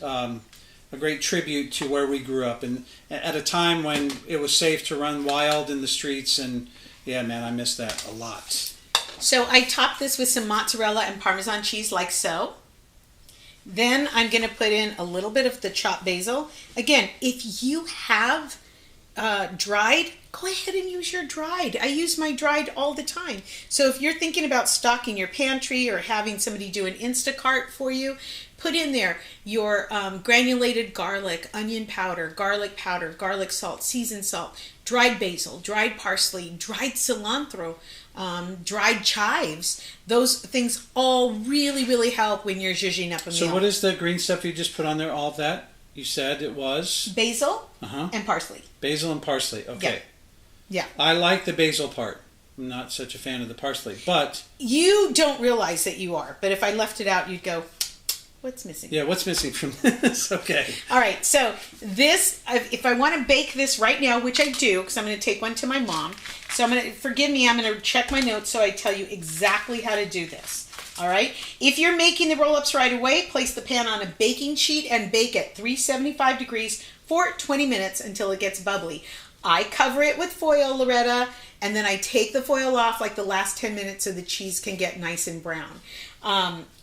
tribute to where we grew up, and at a time when it was safe to run wild in the streets. And yeah, man, I miss that a lot. So I topped this with some mozzarella and Parmesan cheese like so. Then I'm going to put in a little bit of the chopped basil. Again, if you have dried, go ahead and use your dried. I use my dried all the time. So if you're thinking about stocking your pantry or having somebody do an Instacart for you, put in there your granulated garlic, onion powder, garlic salt, seasoned salt, dried basil, dried parsley, dried cilantro, dried chives. Those things all really, really help when you're zhuzhing up a meal. So what is the green stuff you just put on there, all of that? You said it was? Basil and parsley. Basil and parsley, okay. Yeah. I like the basil part. I'm not such a fan of the parsley, but... You don't realize that you are, but if I left it out, you'd go, what's missing? Yeah, what's missing from this? Okay. All right, so this, if I want to bake this right now, which I do, because I'm going to take one to my mom. So I'm going to, forgive me, I'm going to check my notes so I tell you exactly how to do this. All right. If you're making the roll-ups right away, place the pan on a baking sheet and bake at 375 degrees for 20 minutes until it gets bubbly. I cover it with foil, Loretta, and then I take the foil off like the last 10 minutes so the cheese can get nice and brown.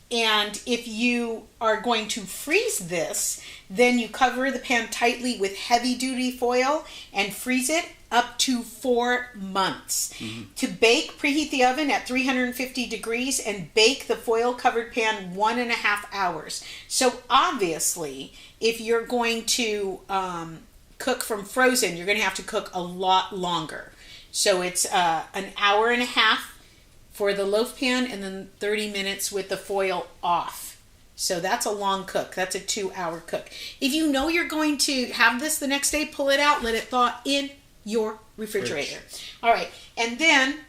And if you are going to freeze this, then you cover the pan tightly with heavy-duty foil and freeze it up to 4 months. To bake, preheat the oven at 350 degrees and bake the foil-covered pan 1.5 hours. So obviously, if you're going to cook from frozen, you're going to have to cook a lot longer. So it's an hour and a half for the loaf pan and then 30 minutes with the foil off. So that's a long cook. That's a 2-hour cook. If you know you're going to have this the next day, pull it out, let it thaw in your refrigerator. All right, and then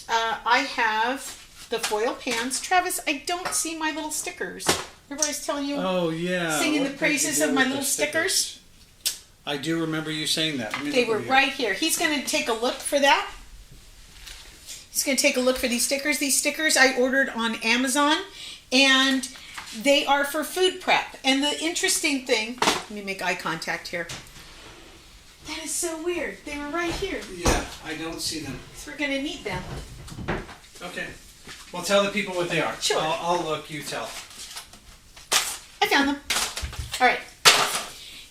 I have the foil pans. Travis, I don't see my little stickers. Everybody's telling you, singing the praises of my little stickers. I do remember you saying that. They were right here. He's going to take a look for that. He's going to take a look for these stickers. These stickers I ordered on Amazon, and they are for food prep. And the interesting thing, let me make eye contact here. That is so weird. They were right here. Yeah, I don't see them. So we're going to need them. Okay. Well, tell the people what they are. Sure. I'll look, you tell. I found them. All right.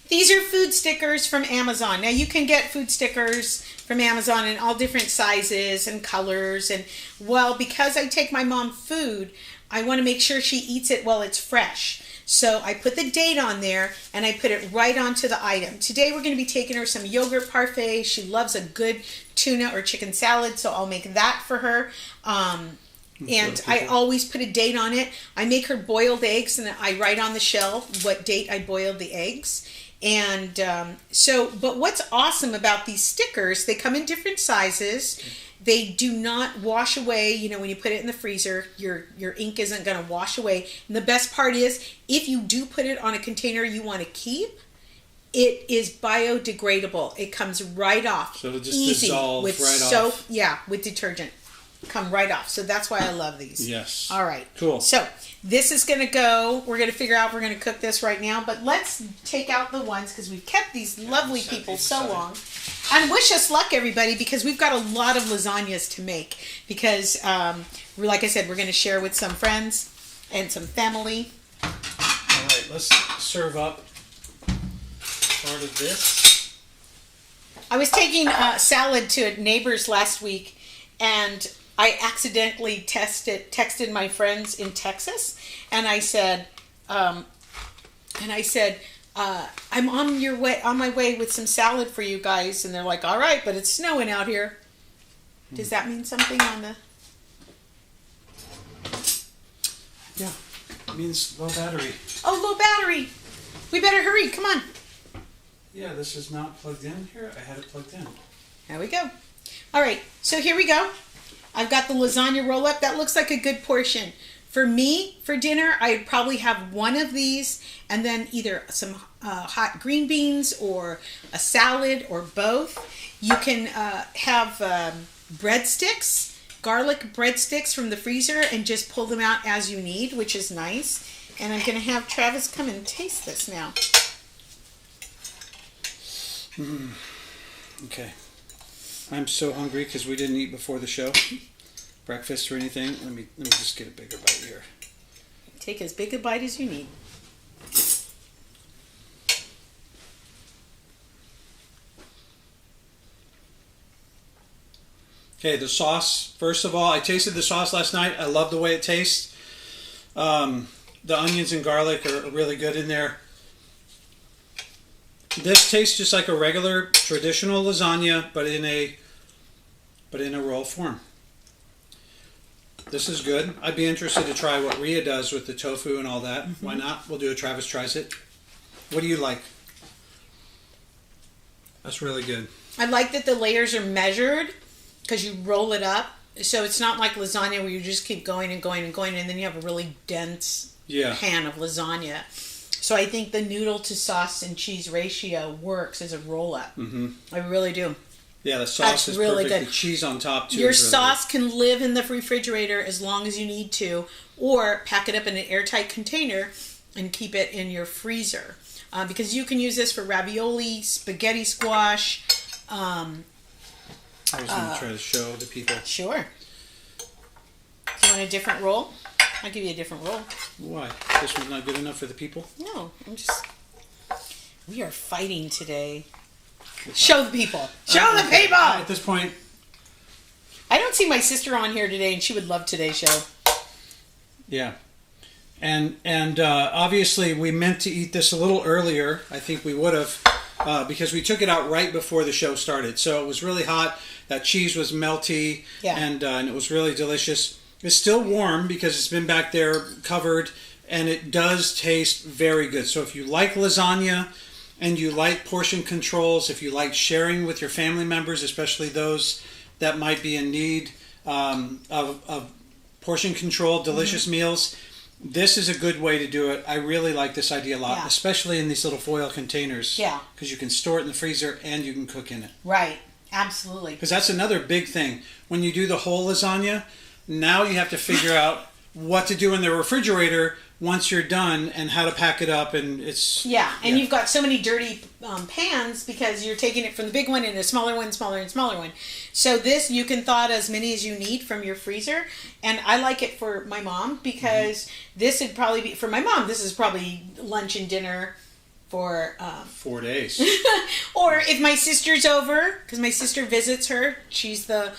These are food stickers from Amazon. Now you can get food stickers from Amazon in all different sizes and colors. And well, because I take my mom food, I want to make sure she eats it while it's fresh. So I put the date on there and I put it right onto the item. Today we're going to be taking her some yogurt parfait. She loves a good tuna or chicken salad, so I'll make that for her. And I always put a date on it. I make her boiled eggs and I write on the shell what date I boiled the eggs. And but what's awesome about these stickers, they come in different sizes. They do not wash away. You know, when you put it in the freezer, your ink isn't going to wash away. And the best part is, if you do put it on a container you want to keep, it is biodegradable. It comes right off. So it'll just dissolve with right soap, off. Yeah, with detergent. Come right off. So that's why I love these. Yes. All right. Cool. So this is going to go. We're going to figure out we're going to cook this right now. But let's take out the ones because we've kept these lovely people so long. And wish us luck, everybody, because we've got a lot of lasagnas to make. Because, like I said, we're going to share with some friends and some family. All right. Let's serve up part of this. I was taking salad to a neighbor's last week, and I accidentally texted my friends in Texas, and I said, I'm on my way with some salad for you guys, and they're like, all right, but it's snowing out here. Does that mean something on the? Yeah, it means low battery. Oh, low battery. We better hurry. Come on. Yeah, this is not plugged in here. I had it plugged in. There we go. All right, so here we go. I've got the lasagna roll-up. That looks like a good portion. For me, for dinner, I'd probably have one of these and then either some hot green beans or a salad or both. You can have breadsticks, garlic breadsticks from the freezer and just pull them out as you need, which is nice. And I'm going to have Travis come and taste this now. Okay. I'm so hungry because we didn't eat before the show. Breakfast or anything. Let me just get a bigger bite here. Take as big a bite as you need. Okay, the sauce. First of all, I tasted the sauce last night. I love the way it tastes. The onions and garlic are really good in there. This tastes just like a regular traditional lasagna, but in a roll form. This is good. I'd be interested to try what Rhea does with the tofu and all that. Mm-hmm. Why not? We'll do a Travis Tries It. What do you like? That's really good. I like that the layers are measured because you roll it up. So it's not like lasagna where you just keep going and going and going and then you have a really dense pan of lasagna. So I think the noodle to sauce and cheese ratio works as a roll up. Mm-hmm. I really do. Yeah, the sauce is really perfect. Good. The cheese on top too. Your sauce can live in the refrigerator as long as you need to, or pack it up in an airtight container and keep it in your freezer. Because you can use this for ravioli, spaghetti squash. I was going to try to show the people. Sure. Do you want a different roll? I'll give you a different roll. Why? This one's not good enough for the people? No, we are fighting today. Show the people. Show the people! At this point... I don't see my sister on here today, and she would love today's show. Yeah. And obviously, we meant to eat this a little earlier. I think we would have, because we took it out right before the show started. So it was really hot. That cheese was melty, and it was really delicious. It's still warm because it's been back there covered, and it does taste very good. So if you like lasagna... and you like portion controls, if you like sharing with your family members, especially those that might be in need of portion control, delicious meals, this is a good way to do it. I really like this idea a lot, especially in these little foil containers. Yeah. Because you can store it in the freezer and you can cook in it. Right. Absolutely. Because that's another big thing. When you do the whole lasagna, now you have to figure out what to do in the refrigerator once you're done and how to pack it up, and it's... Yeah, and you've got so many dirty pans because you're taking it from the big one and a smaller one, smaller and smaller one. So this, you can thaw as many as you need from your freezer, and I like it for my mom because this would probably be... For my mom, this is probably lunch and dinner for... 4 days. Or if my sister's over, because my sister visits her, she's the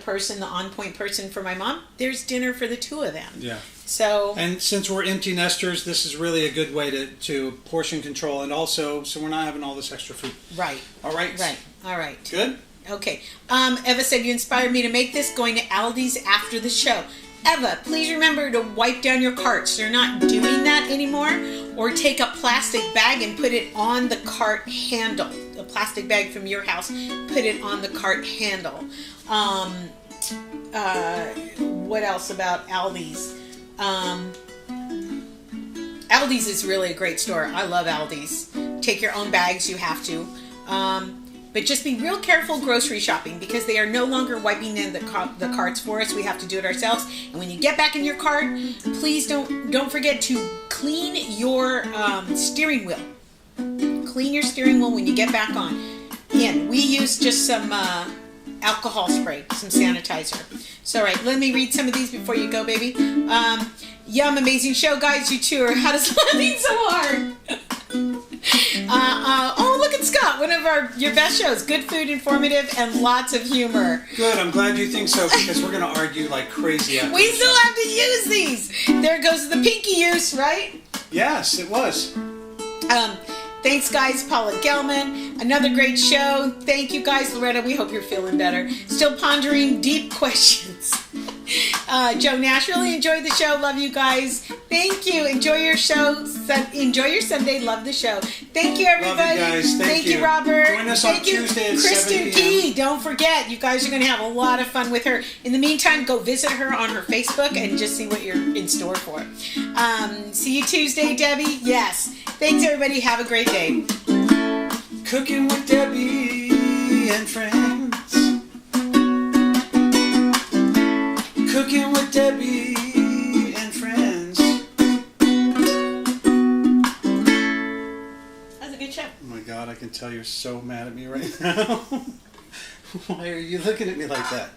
person, the on-point person for my mom, there's dinner for the two of them. Yeah. So, and since we're empty nesters, this is really a good way to portion control, and also so we're not having all this extra food. Right. All right. Right. All right. Good. Okay. Eva said you inspired me to make this going to Aldi's after the show. Eva, please remember to wipe down your carts. They're not doing that anymore. Or take a plastic bag and put it on the cart handle. A plastic bag from your house. Put it on the cart handle. What else about Aldi's? Aldi's is really a great store. I love Aldi's. Take your own bags, you have to. But just be real careful grocery shopping because they are no longer wiping in the carts for us. We have to do it ourselves. And when you get back in your cart, please don't forget to clean your steering wheel. Clean your steering wheel when you get back on. And we use just some alcohol spray, some sanitizer. So, all right, let me read some of these before you go, baby. Yum, amazing show, guys. You two are how does laughing so hard? Oh, look at Scott. One of your best shows. Good food, informative, and lots of humor. Good. I'm glad you think so because we're going to argue like crazy. We still have to use these. There goes the pinky use, right? Yes, it was. Thanks, guys. Paula Gelman. Another great show. Thank you, guys. Loretta, we hope you're feeling better. Still pondering deep questions. Joe Nash, really enjoyed the show. Love you guys. Thank you. Enjoy your show. Enjoy your Sunday. Love the show. Thank you, everybody. Love you guys. Thank you, Robert. Join us on Tuesday at Kristen 7 Key. Don't forget, you guys are going to have a lot of fun with her. In the meantime, go visit her on her Facebook and just see what you're in store for. See you Tuesday, Debbie. Yes. Thanks, everybody. Have a great day. Cooking with Debbie and friends. Cooking with Debbie and friends. That was a good show. Oh my God, I can tell you're so mad at me right now. Why are you looking at me like that?